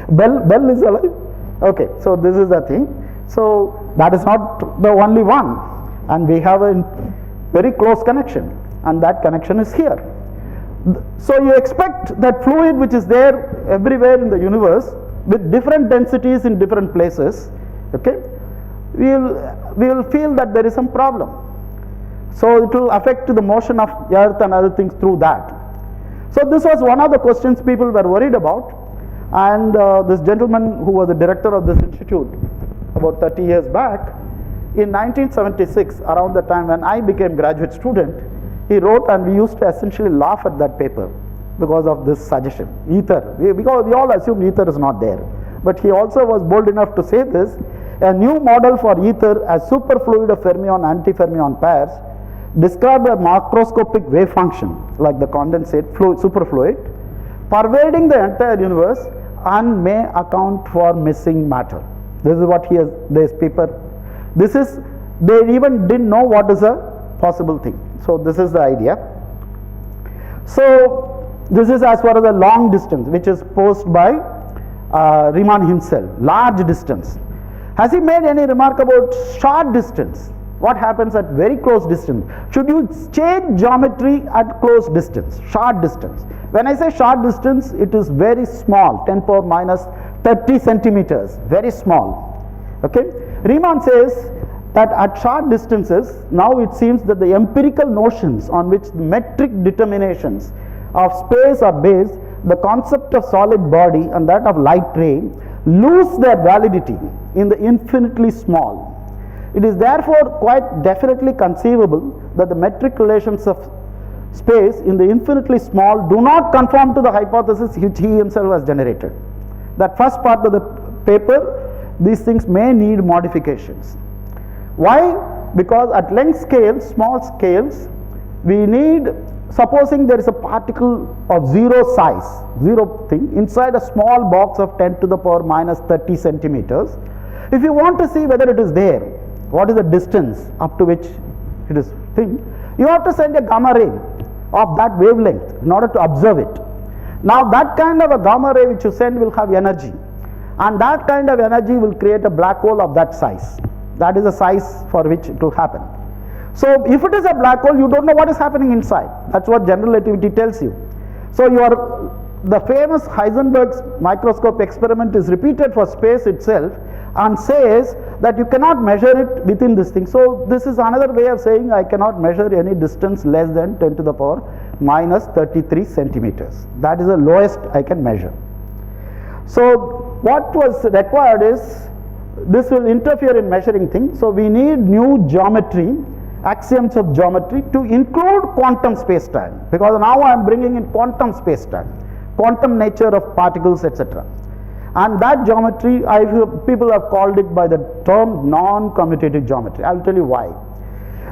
Bell is alive. Okay, so this is the thing. So that is not the only one, and we have a very close connection, and that connection is here. So you expect that fluid which is there everywhere in the universe with different densities in different places, okay, we will feel that there is some problem. So it will affect the motion of Earth and other things through that. So this was one of the questions people were worried about, and this gentleman who was the director of this institute about 30 years back, in 1976, around the time when I became graduate student, he wrote, and we used to essentially laugh at that paper because of this suggestion, ether, because we all assume ether is not there. But he also was bold enough to say this, a new model for ether as superfluid of fermion-antifermion pairs describe a macroscopic wave function like the condensate superfluid pervading the entire universe and may account for missing matter. This is what he has, this paper, this is, they even didn't know what is a possible thing. So this is the idea. So this is as far as the long distance, which is posed by Riemann himself, large distance. Has he made any remark about short distance? What happens at very close distance? Should you change geometry at close distance, short distance? When I say short distance, it is very small, 10 power minus 30 centimeters, very small. Okay? Riemann says that at short distances, now it seems that the empirical notions on which the metric determinations of space are based, the concept of solid body and that of light ray, lose their validity in the infinitely small. It is therefore quite definitely conceivable that the metric relations of space in the infinitely small do not conform to the hypothesis which he himself has generated. That first part of the paper, these things may need modifications. Why? Because at length scales, small scales, we need, supposing there is a particle of zero size, zero thing, inside a small box of 10 to the power minus 30 centimeters. If you want to see whether it is there, what is the distance up to which it is thing, you have to send a gamma ray of that wavelength in order to observe it. Now that kind of a gamma ray which you send will have energy, and that kind of energy will create a black hole of that size. That is the size for which it will happen. So if it is a black hole, you don't know what is happening inside. That's what general relativity tells you. So the famous Heisenberg's microscope experiment is repeated for space itself and says that you cannot measure it within this thing. So this is another way of saying I cannot measure any distance less than 10 to the power minus 33 centimeters. That is the lowest I can measure. So what was required is, this will interfere in measuring things. So we need new geometry, axioms of geometry to include quantum space-time, because now I am bringing in quantum space-time, quantum nature of particles, etc. And that geometry, people have called it by the term non-commutative geometry. I will tell you why.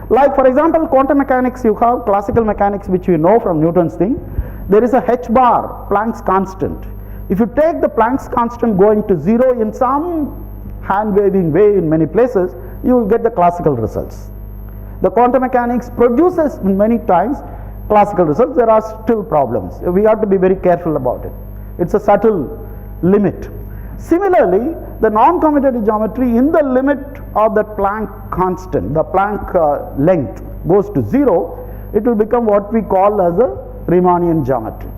Like for example, quantum mechanics, you have classical mechanics which we know from Newton's thing. There is a h bar, Planck's constant. If you take the Planck's constant going to zero in some hand-waving way in many places, you will get the classical results. The quantum mechanics produces many times classical results. There are still problems. We have to be very careful about it. It's a subtle limit. Similarly, the non-commutative geometry, in the limit of the Planck constant, the Planck length goes to zero, it will become what we call as a Riemannian geometry.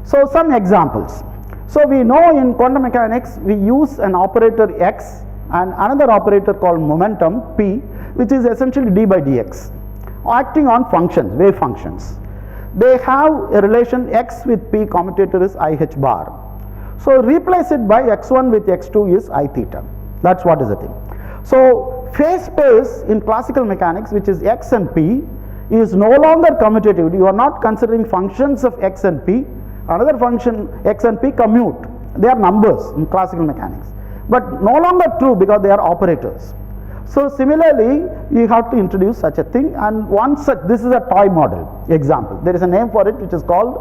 So some examples. So we know in quantum mechanics we use an operator x and another operator called momentum p, which is essentially d by dx, acting on functions, wave functions. They have a relation x with p, commutator is I h bar. So replace it by x1 with x2 is I theta. That's what is the thing. So phase space in classical mechanics, which is x and p, is no longer commutative. You are not considering functions of x and p. Another function x and p commute. They are numbers in classical mechanics, but no longer true because they are operators. So similarly, you have to introduce such a thing, and one such, this is a toy model example. There is a name for it which is called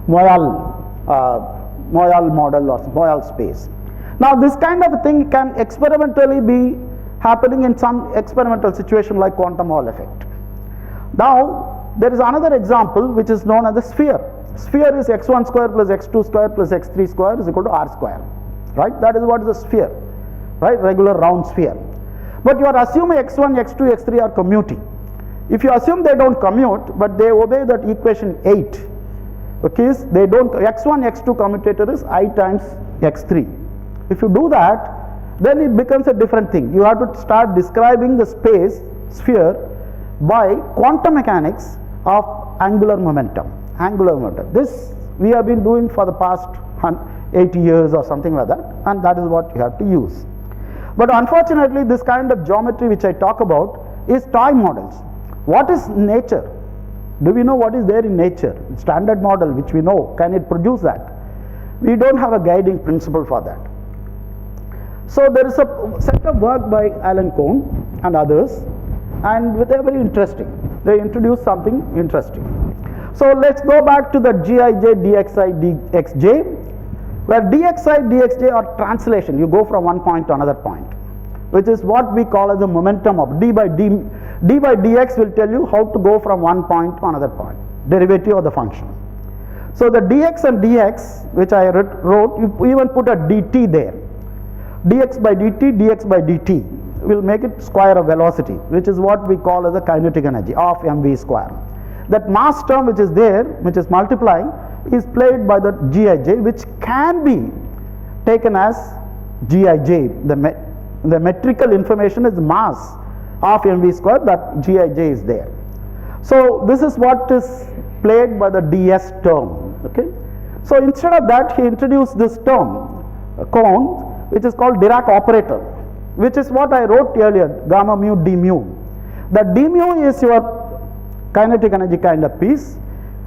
Moyal model or Moyal space. Now this kind of a thing can experimentally be happening in some experimental situation like quantum Hall effect. Now there is another example which is known as the sphere. Sphere is x1 square plus x2 square plus x3 square is equal to r square, right? That is what is a sphere, right? Regular round sphere. But you are assuming x1, x2, x3 are commuting. If you assume they don't commute, but they obey that equation 8, okay, they don't, x1, x2 commutator is I times x3. If you do that, then it becomes a different thing. You have to start describing the space, sphere, by quantum mechanics of angular momentum. This we have been doing for the past 80 years or something like that, and that is what you have to use. But unfortunately, this kind of geometry which I talk about is toy models. What is nature? Do we know what is there in nature? Standard model which we know, can it produce that? We don't have a guiding principle for that. So there is a set of work by Alan Kohn and others, and they are very interesting. They introduce something interesting. So let's go back to the Gij, dxi, dxj, where dxi, dxj are translation. You go from one point to another point, which is what we call as the momentum of d by dx will tell you how to go from one point to another point, derivative of the function. So the dx and dx, which I wrote, you even put a dt there. Dx by dt will make it square of velocity, which is what we call as the kinetic energy of mv square. That mass term which is there, which is multiplying, is played by the Gij, which can be taken as Gij. The metrical information is mass of mv square, that Gij is there. So this is what is played by the ds term. Okay. So instead of that, he introduced this term, Kohn, which is called Dirac Operator, which is what I wrote earlier, gamma mu d mu. The d mu is your kinetic energy kind of piece,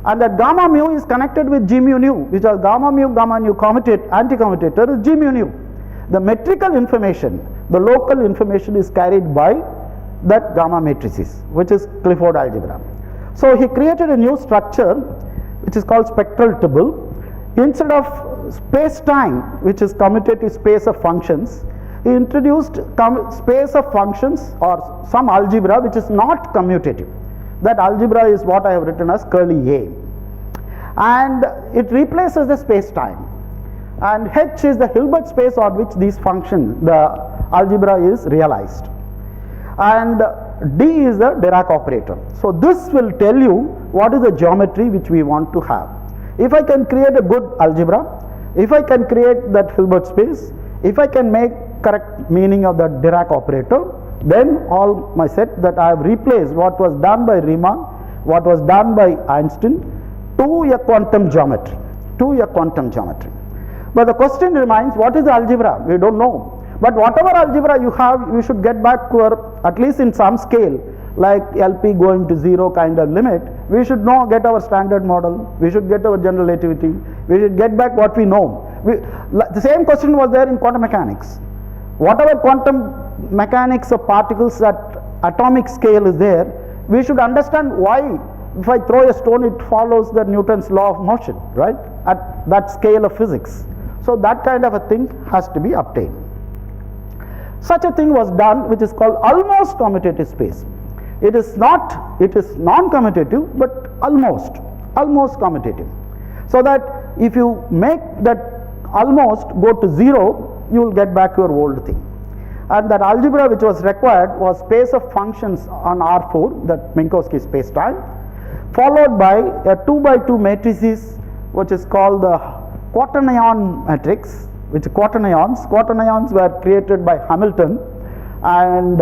and that gamma mu is connected with G mu nu, which is gamma mu anti-commutator is G mu nu. The metrical information, the local information is carried by that gamma matrices, which is Clifford algebra. So he created a new structure which is called spectral table. Instead of space-time, which is commutative space of functions, he introduced space of functions or some algebra which is not commutative. That algebra is what I have written as curly A, and it replaces the space-time, and H is the Hilbert space on which these functions, the algebra is realized, and D is the Dirac operator. So this will tell you what is the geometry which we want to have. If I can create a good algebra, if I can create that Hilbert space, if I can make correct meaning of the Dirac operator, then all my set that I have replaced what was done by Riemann, what was done by Einstein to a quantum geometry, But the question remains, what is the algebra? We don't know. But whatever algebra you have, you should get back to at least in some scale, like LP going to 0 kind of limit. We should get our standard model, we should get our general relativity, we should get back what we know. The same question was there in quantum mechanics. Whatever quantum mechanics of particles at atomic scale is there, we should understand why if I throw a stone it follows the Newton's law of motion, right, at that scale of physics. So that kind of a thing has to be obtained. Such a thing was done which is called almost commutative space. It is non-commutative but almost commutative. So that if you make that almost go to 0, you will get back your old thing. And that algebra which was required was space of functions on R4, that Minkowski space-time, followed by a 2 by 2 matrices which is called the Quaternion Matrix, which quaternions were created by Hamilton, and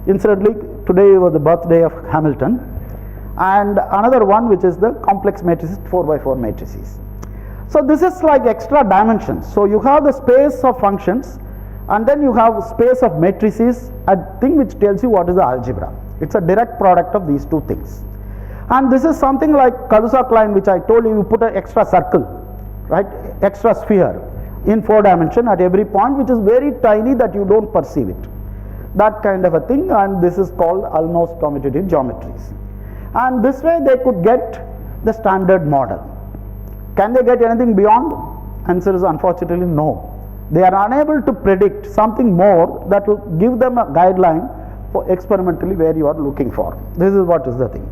incidentally today was the birthday of Hamilton, and another one which is the complex matrices, 4 by 4 matrices. So this is like extra dimensions. So you have the space of functions, and then you have space of matrices, a thing which tells you what is the algebra. It's a direct product of these two things. And this is something like Kaluza line, which I told you put an extra circle, right, extra sphere in 4 dimension at every point, which is very tiny that you don't perceive it. That kind of a thing, and this is called almost commutative geometries. And this way they could get the standard model. Can they get anything beyond? Answer is unfortunately no. They are unable to predict something more that will give them a guideline for experimentally where you are looking for. This is what is the thing.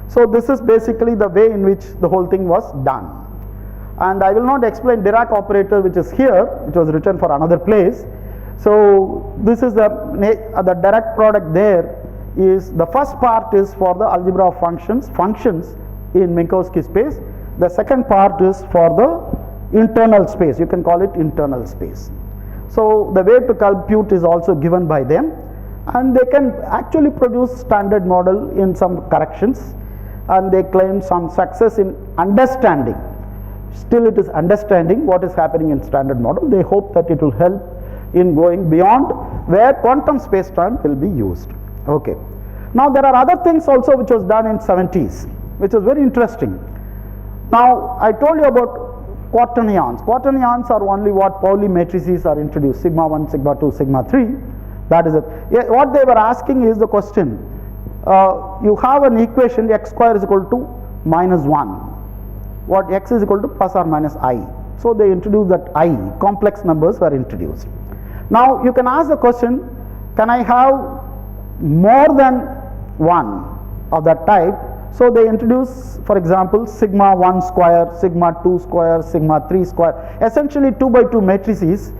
So this is basically the way in which the whole thing was done. And I will not explain Dirac operator which is here, which was written for another place. So this is the direct product there is, the first part is for the algebra of functions in Minkowski space. The second part is for the internal space, you can call it internal space. So the way to compute is also given by them, and they can actually produce standard model in some corrections, and they claim some success in understanding. Still it is understanding what is happening in standard model. They hope that it will help in going beyond where quantum space-time will be used. Okay. Now there are other things also which was done in 70s, which is very interesting. Now I told you about quaternions. Quaternions are only what Pauli matrices are introduced, sigma 1, sigma 2, sigma 3. That is it. Yeah, what they were asking is the question, you have an equation x square is equal to minus 1. What x is equal to plus or minus I. So they introduced that I, complex numbers were introduced. Now you can ask the question, can I have more than 1 of that type? So they introduce, for example, sigma 1 square, sigma 2 square, sigma 3 square, essentially 2 by 2 matrices,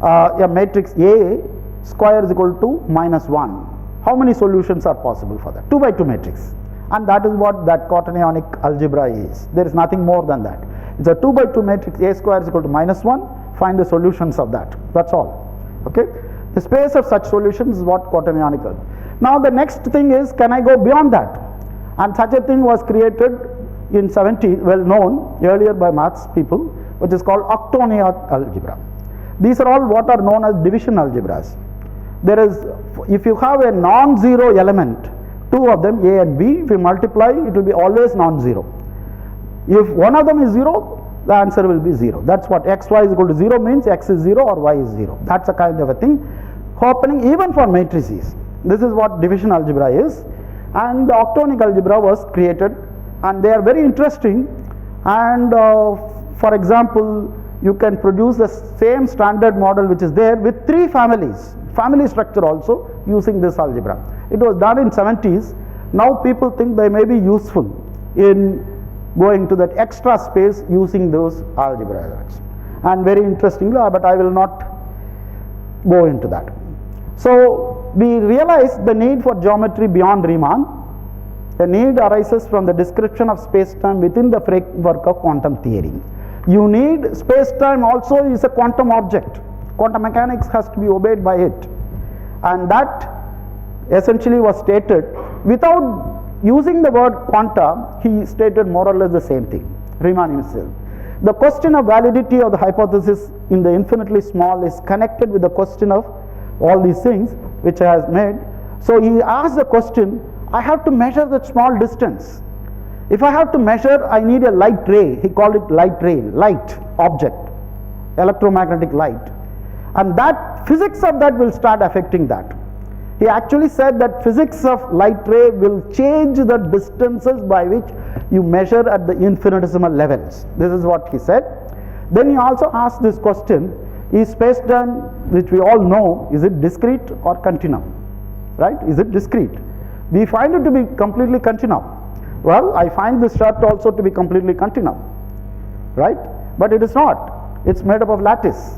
a matrix A square is equal to minus 1. How many solutions are possible for that? 2 by 2 matrix. And that is what that quaternionic algebra is. There is nothing more than that. It's a 2 by 2 matrix, A square is equal to minus 1, find the solutions of that. That's all. Okay. The space of such solutions is what quaternionic is. Now the next thing is, can I go beyond that? And such a thing was created in 70s, well known earlier by maths people, which is called octonionic algebra. These are all what are known as division algebras. There is, if you have a non-zero element, two of them, A and B, if you multiply, it will be always non-zero. If one of them is 0, the answer will be 0. That's what xy is equal to 0 means, x is 0 or y is 0. That's a kind of a thing happening even for matrices. This is what division algebra is, and the octonic algebra was created, and they are very interesting. And for example, you can produce the same standard model which is there with 3 families, family structure also, using this algebra. It was done in 70s. Now people think they may be useful in going to that extra space using those algebras, and very interestingly, but I will not go into that. So we realize the need for geometry beyond Riemann. The need arises from the description of space-time within the framework of quantum theory. You need space-time also is a quantum object. Quantum mechanics has to be obeyed by it, and that essentially was stated without using the word quanta. He stated more or less the same thing, Riemann himself. The question of validity of the hypothesis in the infinitely small is connected with the question of all these things which I have made. So he asked the question, I have to measure that small distance. If I have to measure, I need a light ray. He called it light ray, light object, electromagnetic light, and that physics of that will start affecting that. He actually said that physics of light ray will change the distances by which you measure at the infinitesimal levels. This is what he said. Then he also asked this question, is space-time, which we all know, is it discrete or continuum? Right? Is it discrete? We find it to be completely continuum. Well, I find this chart also to be completely continuum, right? But it is not. It's made up of lattice,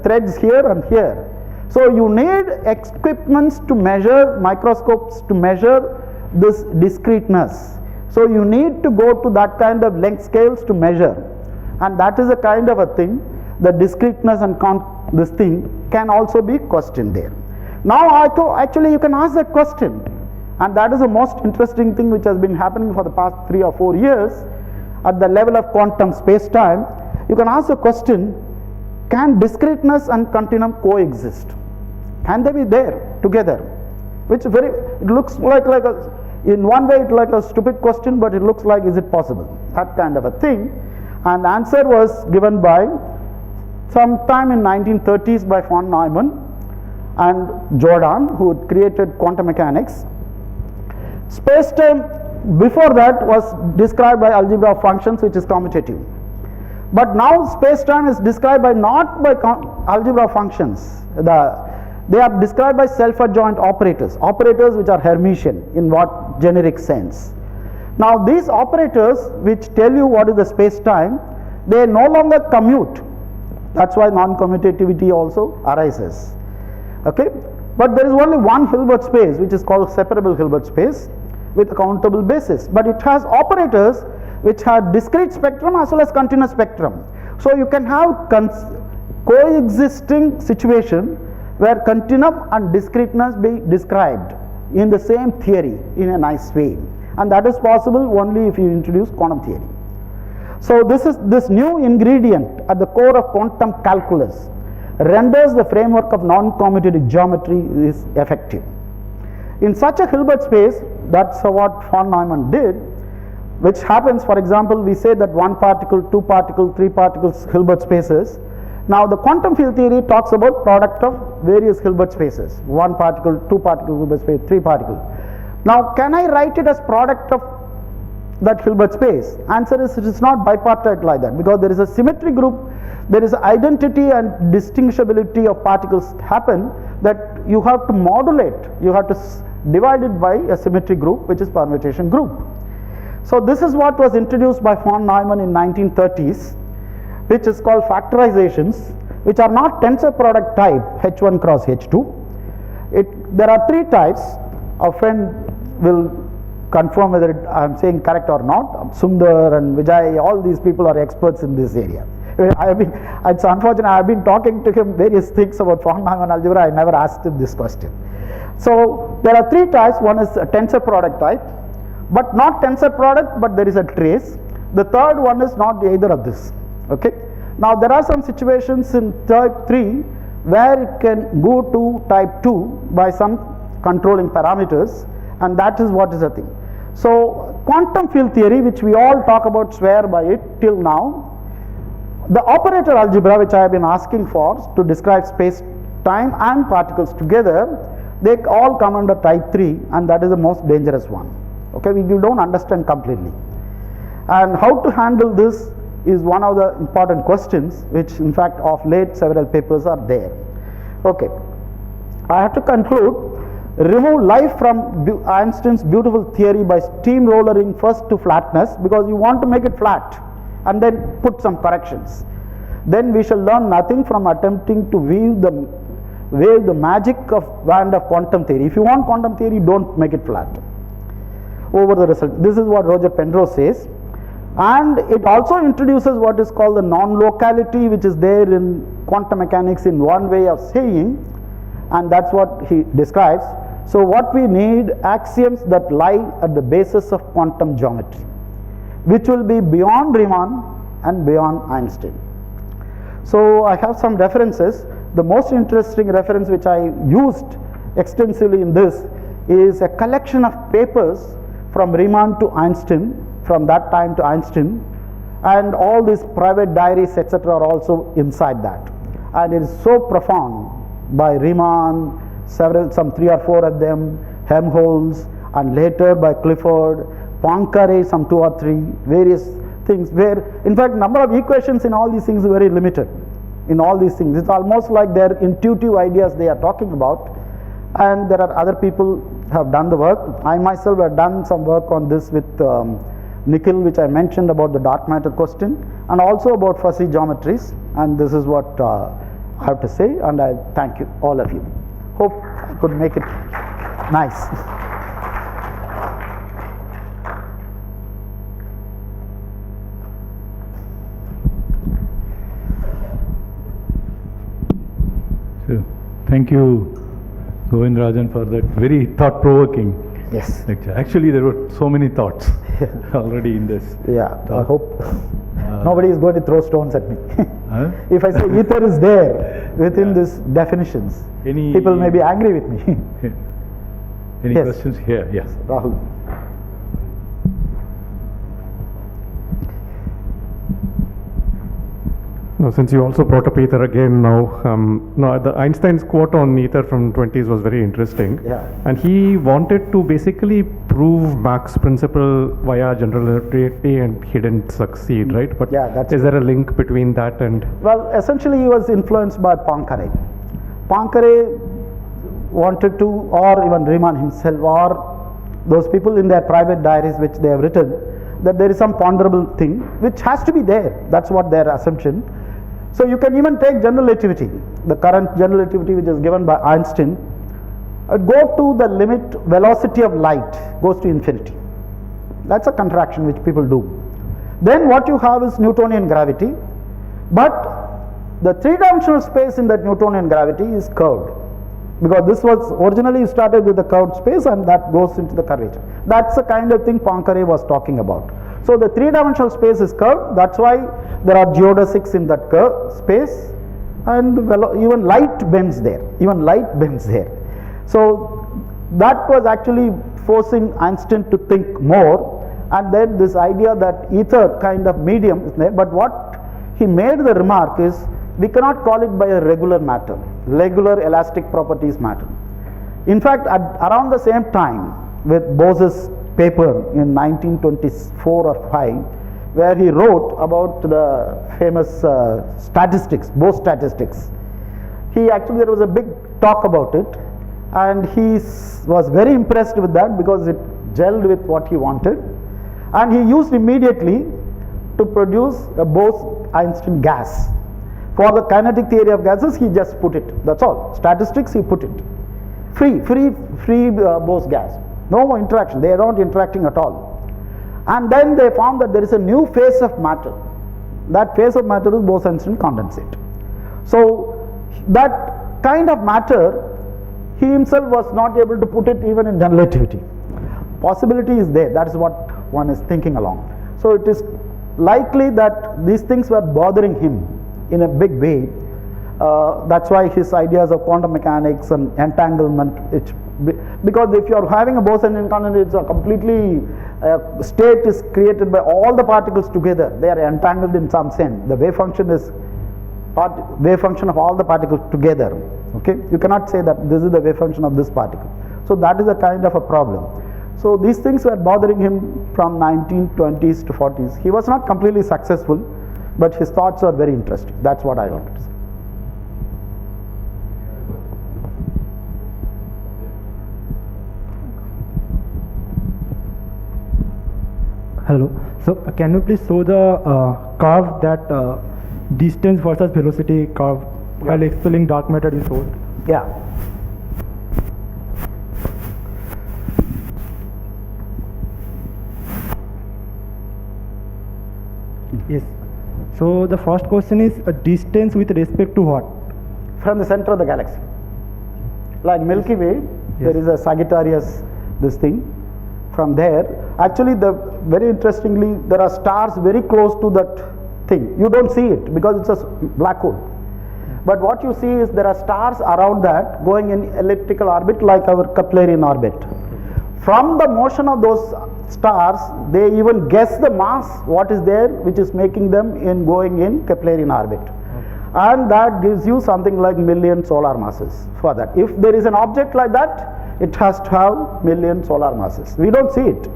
threads here and here. So you need equipments to measure, microscopes to measure this discreteness. So you need to go to that kind of length scales to measure, and that is a kind of a thing. The discreteness and this thing can also be questioned there. Now actually you can ask that question, and that is the most interesting thing which has been happening for the past 3 or 4 years at the level of quantum space-time. You can ask the question, can discreteness and continuum coexist? Can they be there together? Which it looks like a, in one way it's like a stupid question, but it looks like, is it possible? That kind of a thing. And the answer was given by sometime in 1930s by von Neumann and Jordan, who had created quantum mechanics. Space-time before that was described by algebra of functions, which is commutative. But now space-time is described by not by algebra of functions. They are described by self-adjoint operators, operators which are Hermitian in what generic sense. Now these operators which tell you what is the space-time, they no longer commute. That's why non-commutativity also arises. Okay, but there is only one Hilbert space which is called separable Hilbert space with a countable basis, but it has operators which have discrete spectrum as well as continuous spectrum. So you can have coexisting situation where continuum and discreteness be described in the same theory in a nice way, and that is possible only if you introduce quantum theory. So this new ingredient at the core of quantum calculus renders the framework of non-commutative geometry is effective. In such a Hilbert space, that's what von Neumann did, which happens, for example, we say that 1 particle, 2 particle, 3 particles Hilbert spaces. Now the quantum field theory talks about product of various Hilbert spaces, 1 particle, 2 particle Hilbert space, 3 particle. Now can I write it as product of that Hilbert space? Answer is, it is not bipartite like that, because there is a symmetry group, there is identity and distinguishability of particles happen, that you have to modulate, you have to divide it by a symmetry group, which is permutation group. So this is what was introduced by von Neumann in 1930s, which is called factorizations, which are not tensor product type H1 cross H2. There are 3 types. A friend will confirm whether I am saying correct or not. Sundar and Vijay, all these people are experts in this area. It's unfortunate, I have been talking to him various things about von Neumann algebra, I never asked him this question. So there are 3 types. One is a tensor product type, but not tensor product, but there is a trace. The third one is not either of this. Okay. Now there are some situations in type 3 where it can go to type 2 by some controlling parameters, and that is what is the thing. So quantum field theory, which we all talk about, swear by it till now, the operator algebra, which I have been asking for to describe space, time and particles together, they all come under type 3, and that is the most dangerous one. Okay, we don't understand completely. And how to handle this is one of the important questions, which in fact of late several papers are there. Okay, I have to conclude. Remove life from Einstein's beautiful theory by steamrollering first to flatness, because you want to make it flat and then put some corrections. Then we shall learn nothing from attempting to weave the magic of band of quantum theory. If you want quantum theory, don't make it flat. Over the result. This is what Roger Penrose says. And it also introduces what is called the non-locality, which is there in quantum mechanics in one way of saying, and that's what he describes. So what we need, axioms that lie at the basis of quantum geometry, which will be beyond Riemann and beyond Einstein. So I have some references. The most interesting reference which I used extensively in this is a collection of papers from Riemann to Einstein, from that time to Einstein, and all these private diaries, etc., are also inside that. And it is so profound, by Riemann, some 3 or 4 of them, Helmholtz, and later by Clifford, Poincaré, some 2 or 3, various things where, in fact, number of equations in all these things is very limited. In all these things, it's almost like their intuitive ideas they are talking about, and there are other people have done the work. I myself have done some work on this with Nikhil, which I mentioned about the dark matter question, and also about fuzzy geometries, and this is what I have to say, and I thank you, all of you. Hope I could make it nice. So, thank you, Govindarajan, for that very thought-provoking lecture. Actually, there were so many thoughts already in this. Yeah, talk. I hope nobody is going to throw stones at me. If I say ether is there within these definitions, people may be angry with me. Any questions here? Yes, Rahul. No, since you also brought up ether again now, the Einstein's quote on ether from 20s was very interesting. Yeah. And he wanted to basically prove Mach's principle via general relativity, and he didn't succeed, right? But yeah, that's is there a link between that and? Well, essentially he was influenced by Poincaré. Poincaré wanted to, or even Riemann himself, or those people in their private diaries which they have written, that there is some ponderable thing which has to be there. That's what their assumption. So you can even take general relativity, the current general relativity which is given by Einstein, go to the limit velocity of light goes to infinity. That's a contraction which people do. Then what you have is Newtonian gravity, but the three-dimensional space in that Newtonian gravity is curved, because this was originally started with the curved space and that goes into the curvature. That's the kind of thing Poincaré was talking about. So the three-dimensional space is curved, that's why there are geodesics in that curved space, and even light bends there, So that was actually forcing Einstein to think more, and then this idea that ether kind of medium is there. But what he made the remark is, we cannot call it by a regular matter, regular elastic properties matter. In fact, around the same time with Bose's paper in 1924 or 5, where he wrote about the famous statistics, Bose statistics, there was a big talk about it, and he was very impressed with that because it gelled with what he wanted, and he used immediately to produce a Bose-Einstein gas. For the kinetic theory of gases, he just put it, that's all. Statistics, he put it. Free Bose gas. No more interaction, they are not interacting at all. And then they found that there is a new phase of matter. That phase of matter is Bose-Einstein condensate. So that kind of matter, he himself was not able to put it even in general relativity. Possibility is there, that is what one is thinking along. So it is likely that these things were bothering him in a big way. That's why his ideas of quantum mechanics and entanglement, because if you are having a Bose-Einstein condensate, it's a completely A state is created by all the particles together. They are entangled in some sense. The wave function is wave function of all the particles together. Okay, you cannot say that this is the wave function of this particle. So that is a kind of a problem. So these things were bothering him from 1920s to 40s. He was not completely successful, but his thoughts are very interesting. That's what I wanted to say. Hello. So can you please show the curve that distance versus velocity curve while explaining dark matter is showed? Yeah. Yes. So the first question is a distance with respect to what? From the center of the galaxy. Like Milky Way, there is a Sagittarius, this thing. From there, actually, very interestingly, there are stars very close to that thing. You don't see it because it's a black hole. But what you see is there are stars around that going in elliptical orbit like our Keplerian orbit. From the motion of those stars, they even guess the mass, what is there, which is making them in going in Keplerian orbit. And that gives you something like million solar masses for that. If there is an object like that, it has to have million solar masses. We don't see it.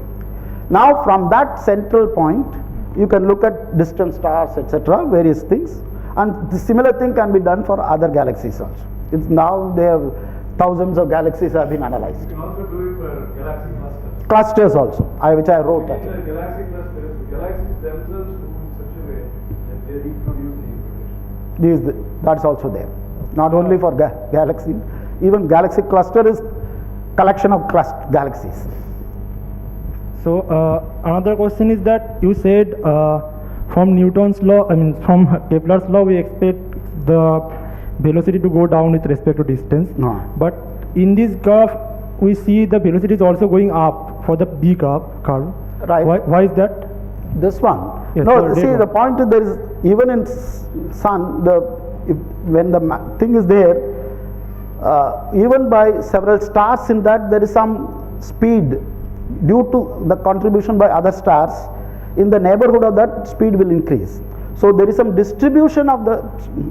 Now from that central point, you can look at distant stars, etc., various things. And the similar thing can be done for other galaxies also. It's now they have thousands of galaxies have been analyzed. You can also do it for galaxy clusters. Clusters also, which I wrote. In the galaxy clusters, the galaxies themselves move in such a way that they reproduce the information. That's also there. Not only for galaxy, even galaxy cluster is collection of galaxies. So another question is that you said from Newton's law, from Kepler's law, we expect the velocity to go down with respect to distance. No. But in this graph, we see the velocity is also going up for the B curve. Right. Why is that? This one. Yes, No, see the point is there is even in sun when the thing is there, even by several stars in that there is some speed due to the contribution by other stars. In the neighborhood of that, speed will increase. So there is some distribution of the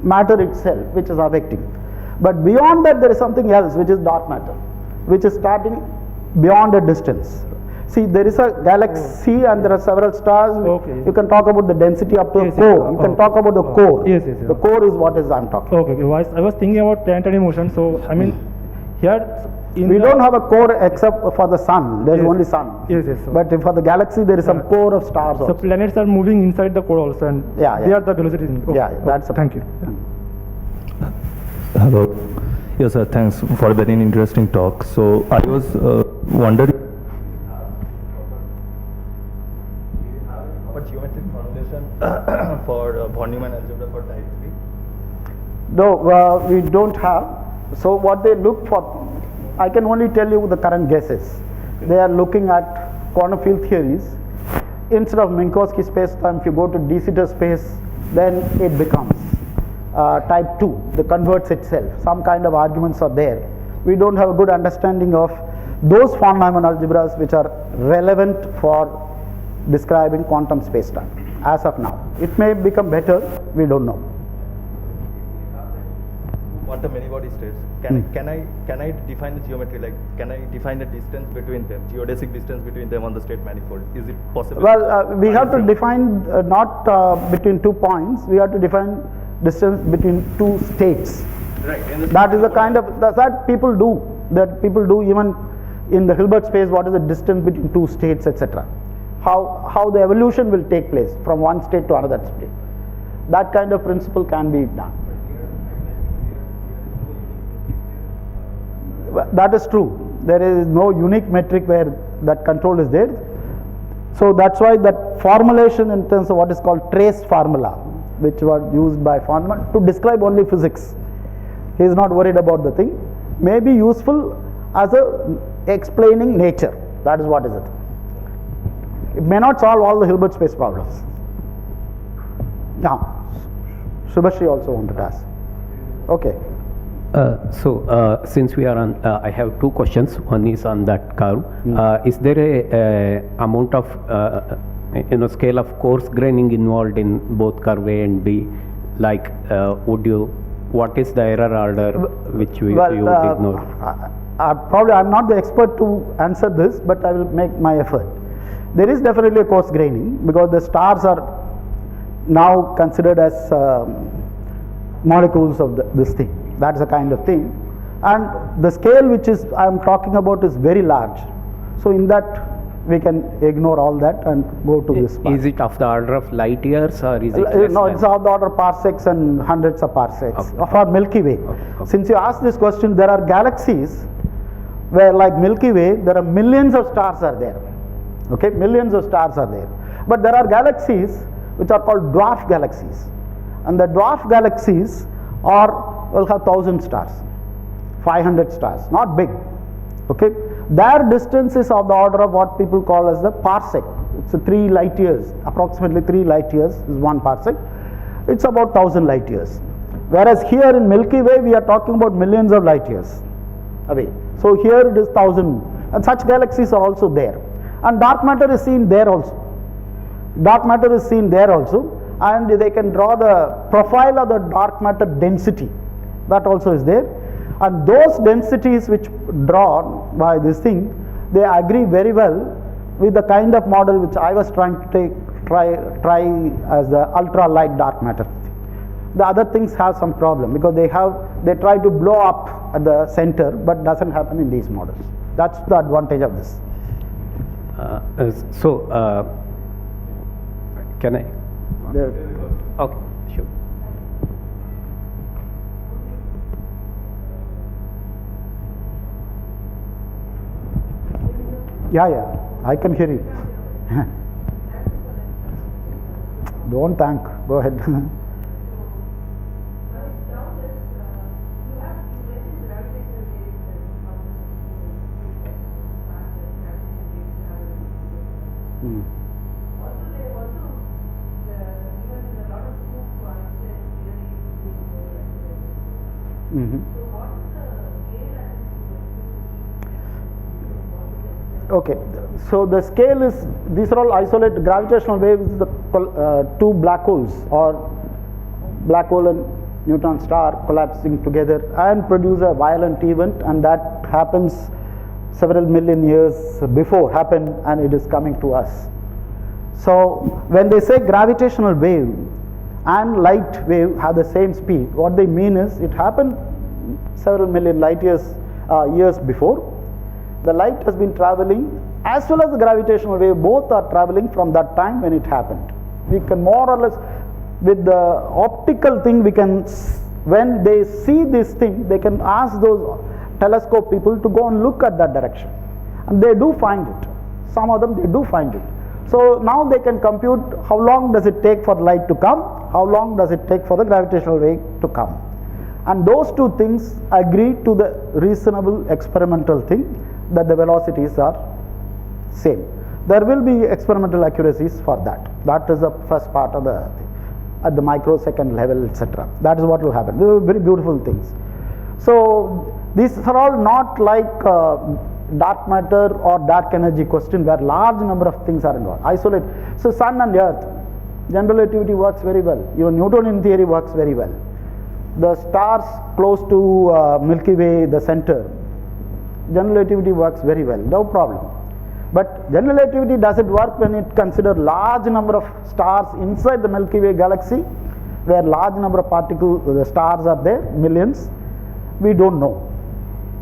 matter itself which is affecting. But beyond that, there is something else which is dark matter, which is starting beyond a distance. See, there is a galaxy and there are several stars. Okay. You can talk about the density up to a core. You can talk about the core. Yes. The core is what is I'm talking. Okay. I was thinking about planetary motion. So here We don't have a core except for the sun. There is only sun. Yes. But for the galaxy, there is some core of stars So also. planets are moving inside the core also, and there the velocity is. That's a Thank you. Hello. Yes, sir. Thanks for a very interesting talk. So I was wondering about geometric formulation for von Neumann algebra for type 3. No, we don't have. So what they look for, I can only tell you the current guesses. They are looking at quantum field theories. Instead of Minkowski space-time, if you go to de Sitter space, then it becomes type 2, the converts itself. Some kind of arguments are there. We don't have a good understanding of those von Neumann algebras which are relevant for describing quantum space-time as of now. It may become better, we don't know. Quantum many-body states. Can I define the geometry? Like, can I define the distance between them, geodesic distance between them on the state manifold? Is it possible? Well, we have to define not between 2 points. We have to define distance between 2 states. Right. That is the kind of that people do. That people do even in the Hilbert space. What is the distance between 2 states, etc. How the evolution will take place from one state to another state. That kind of principle can be done. That is true. There is no unique metric where that control is there. So that's why that formulation in terms of what is called trace formula, which was used by Feynman to describe only physics. He is not worried about the thing. May be useful as a explaining nature. That is what is it. It may not solve all the Hilbert space problems. Now, Subhashri also wanted to ask. Okay. Since we are on, I have two questions. One is on that curve. Is there a amount of scale of coarse graining involved in both curve A and B? Like, what is the error order which you would ignore? I'm not the expert to answer this, but I will make my effort. There is definitely a coarse graining because the stars are now considered as molecules of this thing. That's the kind of thing, and the scale which I am talking about is very large. So in that we can ignore all that and go to this part. Is it of the order of light years, or is it less no, than? it's of the order of parsecs and hundreds of parsecs of our Milky Way. Since you asked this question, there are galaxies where, like Milky Way, there are millions of stars are there. Okay, millions of stars are there. But there are galaxies which are called dwarf galaxies, and the dwarf galaxies will have 1,000 stars, 500 stars, not big. Okay, their distance is of the order of what people call as the parsec. It's 3 light years, approximately 3 light years is 1 parsec. It's about 1,000 light years. Whereas here in Milky Way, we are talking about millions of light years away. So here it is 1,000, and such galaxies are also there. And dark matter is seen there also. Dark matter is seen there also, and they can draw the profile of the dark matter density. That also is there. And those densities which drawn by this thing, they agree very well with the kind of model which I was trying to try as the ultra light dark matter. The other things have some problem because they try to blow up at the center, but doesn't happen in these models. That's the advantage of this. Can I? Okay, sure. Yeah, I can hear you. Don't thank, go ahead. Okay, so the scale is, these are all isolated gravitational waves, the 2 black holes or black hole and neutron star collapsing together and produce a violent event, and that happens several million years before happened, and it is coming to us. So when they say gravitational wave and light wave have the same speed, what they mean is it happened several million light years before. The light has been traveling, as well as the gravitational wave, both are traveling from that time when it happened. We can more or less, with the optical thing, we can, when they see this thing, they can ask those telescope people to go and look at that direction, and they do find it. Some of them, they do find it. So now they can compute how long does it take for light to come, how long does it take for the gravitational wave to come, and those two things agree to the reasonable experimental thing that the velocities are same. There will be experimental accuracies for that. That is the first part of the thing, at the microsecond level, etc. That is what will happen. They are very beautiful things. So these are all not like dark matter or dark energy question where large number of things are involved. Isolate. So sun and earth, general relativity works very well. Even Newtonian theory works very well. The stars close to Milky Way, the center, general relativity works very well, no problem. But general relativity doesn't work when it considers large number of stars inside the Milky Way galaxy, where large number of particles, the stars are there, millions. We don't know.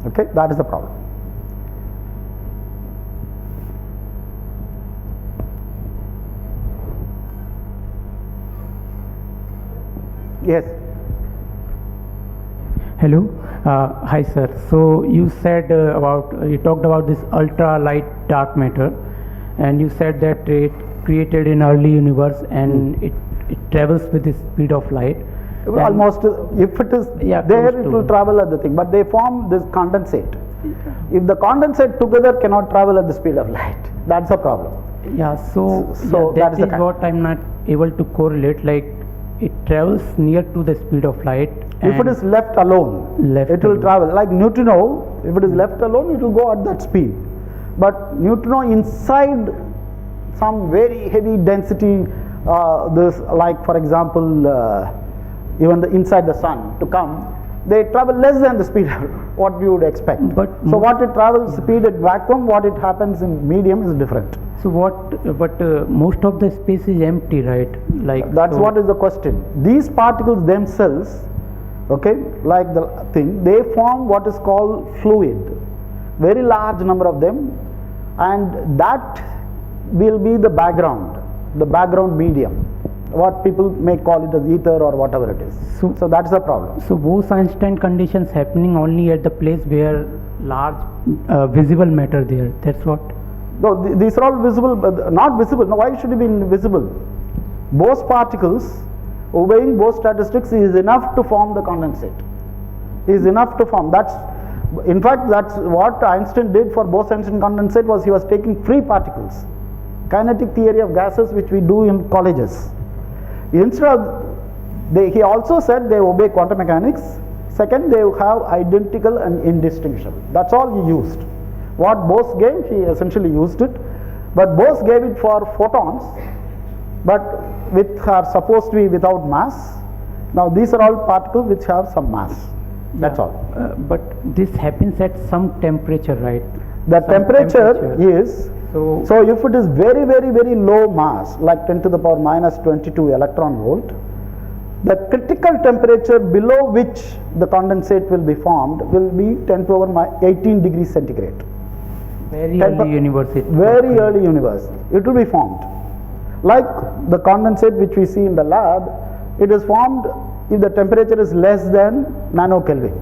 Okay, that is the problem. Yes. Hello. Hi sir. So you said you talked about this ultra light dark matter, and you said that it created in early universe and it travels with the speed of light. Almost, if it is there, it will travel at the thing, but they form this condensate. If the condensate together cannot travel at the speed of light, that's a problem. Yeah, so that is what I'm not able to correlate. Like it travels near to the speed of light. If it is left alone, it will travel. Like neutrino, if it is left alone, it will go at that speed. But neutrino inside some very heavy density, this like for example, even inside the sun to come, they travel less than the speed what you would expect. But so what it travels speed at vacuum, what it happens in medium is different. So but most of the space is empty, right? Like that's so what is the question. These particles themselves, okay, like the thing, they form what is called fluid, very large number of them, and that will be the background medium, what people may call it as ether or whatever it is. So that's the problem. So Bose-Einstein conditions happening only at the place where large visible matter there. That's what. No, these are all visible, but not visible. Now, why should it be invisible? Bose particles, obeying Bose statistics, is enough to form the condensate. Is enough to form. In fact, that's what Einstein did for Bose-Einstein condensate. Was he was taking free particles, kinetic theory of gases, which we do in colleges. Instead of, he also said they obey quantum mechanics. Second, they have identical and indistinguishable. That's all he used. What Bose gave, he essentially used it, but Bose gave it for photons, but are supposed to be without mass. Now these are all particles which have some mass. That's all. But this happens at some temperature, right? The temperature is, so if it is very, very, very low mass, like 10 to the power minus 22 electron volt, the critical temperature below which the condensate will be formed will be 10 to the power 18 degrees centigrade. Very early universe. Very early universe. It will be formed. Like the condensate which we see in the lab, it is formed if the temperature is less than nanokelvin.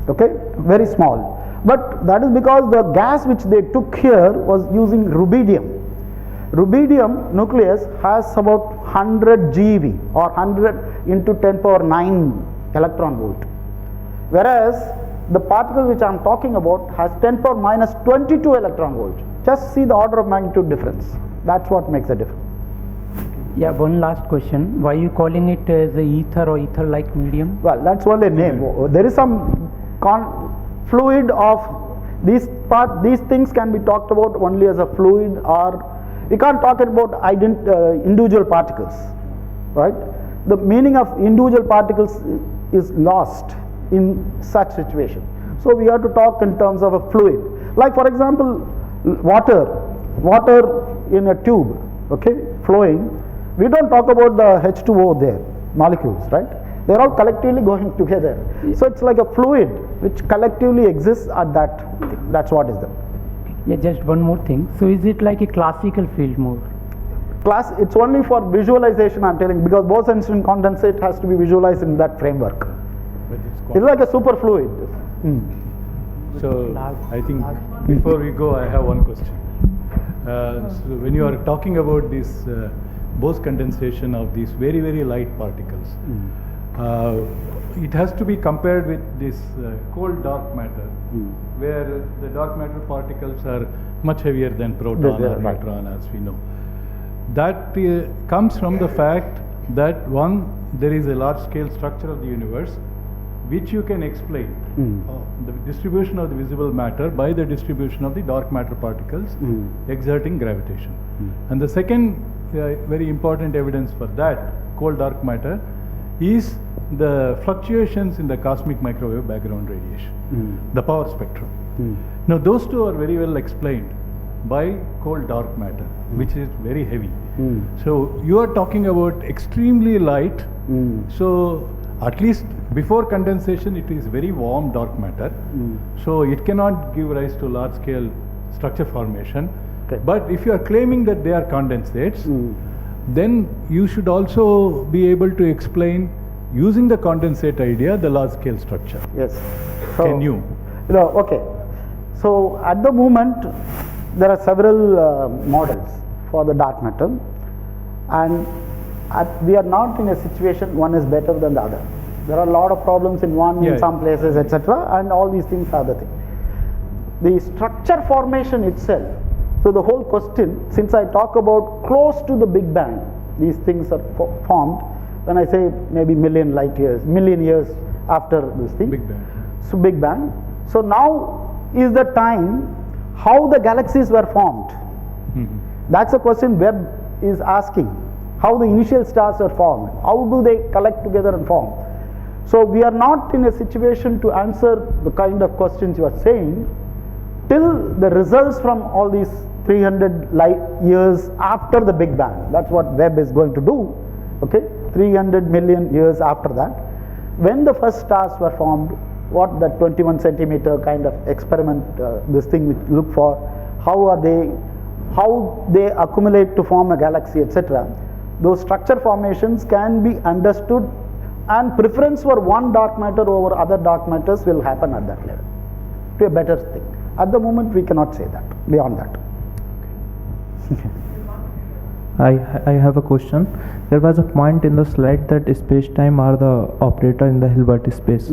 Okay, very small. But that is because the gas which they took here was using rubidium. Rubidium nucleus has about 100 GeV or 100 into 10 to the power 9 electron volt. Whereas the particle which I am talking about has 10 to the power minus 22 electron volt. Just see the order of magnitude difference. That's what makes the difference. Yeah, one last question. Why are you calling it as a ether or ether-like medium? Well, that's only a name. There is some fluid of these things can be talked about only as a fluid, or we can't talk about individual particles, right? The meaning of individual particles is lost in such situation. So we have to talk in terms of a fluid. Like for example, water in a tube, okay, flowing. We don't talk about the H2O there, molecules, right? They're all collectively going together. So it's like a fluid which collectively exists at that. That's what is the. Yeah, just one more thing. So is it like a classical field more? It's only for visualization, I'm telling, because Bose-Einstein condensate has to be visualized in that framework. But it's like a superfluid. So I think before we go, I have one question. So when you are talking about this Bose condensation of these very, very light particles, it has to be compared with this cold dark matter, where the dark matter particles are much heavier than proton or neutron, as we know. That comes from the fact that one, there is a large scale structure of the universe which you can explain the distribution of the visible matter by the distribution of the dark matter particles exerting gravitation. And the second very important evidence for that cold dark matter is the fluctuations in the cosmic microwave background radiation, the power spectrum. Now those two are very well explained by cold dark matter, which is very heavy. So you are talking about extremely light. So at least before condensation it is very warm dark matter. So it cannot give rise to large scale structure formation. Okay. But if you are claiming that they are condensates, then you should also be able to explain, using the condensate idea, the large scale structure. Yes. So, Can you? Okay. So at the moment there are several models for the dark matter, and we are not in a situation one is better than the other. There are a lot of problems in one, in some places, etc., and all these things are the thing. The structure formation itself. So the whole question, since I talk about close to the Big Bang, these things are formed, when I say maybe million light years, million years after this thing. Big Bang. So Big Bang. So now is the time how the galaxies were formed. That's a question Webb is asking. How the initial stars were formed. How do they collect together and form? So we are not in a situation to answer the kind of questions you are saying till the results from all these 300 light years after the Big Bang. That's what Webb is going to do. Okay, 300 million years after that. When the first stars were formed, what that 21 centimeter kind of experiment, this thing we look for, how they accumulate to form a galaxy, etc. Those structure formations can be understood, and preference for one dark matter over other dark matters will happen at that level, to a better thing. At the moment we cannot say that, beyond that. I have a question. There was a point in the slide that space-time are the operator in the Hilbert space.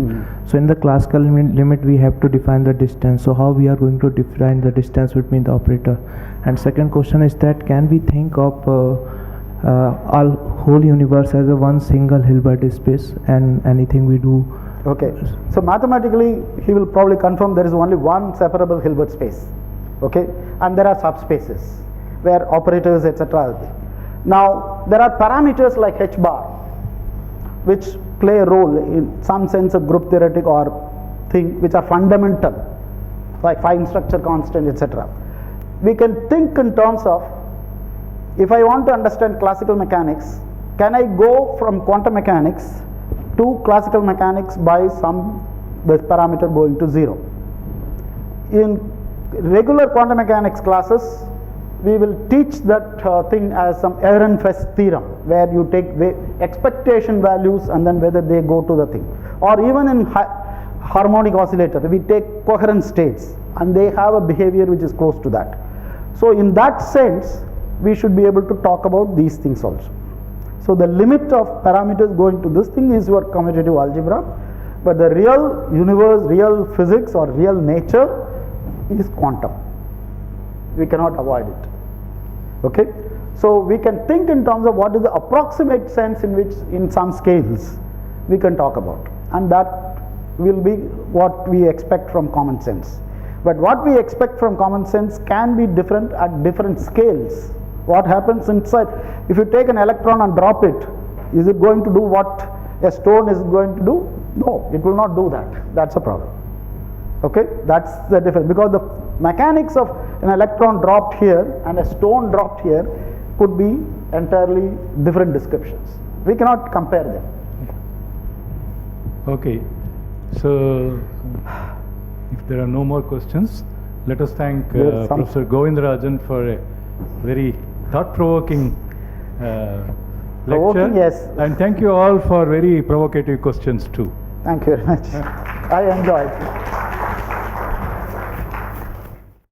So in the classical limit we have to define the distance. So how we are going to define the distance between the operator? And second question is that can we think of all whole universe as a one single Hilbert space, and anything we do? Okay, so mathematically he will probably confirm there is only one separable Hilbert space. Okay, and there are subspaces where operators, etc. are there. Now there are parameters like h bar which play a role in some sense of group theoretic or thing, which are fundamental, like fine structure constant, etc. We can think in terms of, if I want to understand classical mechanics, can I go from quantum mechanics to classical mechanics by this parameter going to 0? In regular quantum mechanics classes, we will teach that thing as some Ehrenfest theorem, where you take expectation values and then whether they go to the thing. Or even in harmonic oscillator, we take coherent states and they have a behavior which is close to that. So in that sense, we should be able to talk about these things also. So the limit of parameters going to this thing is your commutative algebra, but the real universe, real physics or real nature is quantum. We cannot avoid it. Okay, so we can think in terms of what is the approximate sense in which in some scales we can talk about, and that will be what we expect from common sense. But what we expect from common sense can be different at different scales. What happens inside, if you take an electron and drop it, is it going to do what a stone is going to do? No, it will not do that. That's a problem. Okay, that's the difference, because the mechanics of an electron dropped here and a stone dropped here could be entirely different descriptions. We cannot compare them. Okay, so if there are no more questions, let us thank Professor Govindarajan for a very thought-provoking lecture. Yes. And thank you all for very provocative questions too. Thank you very much. I enjoyed.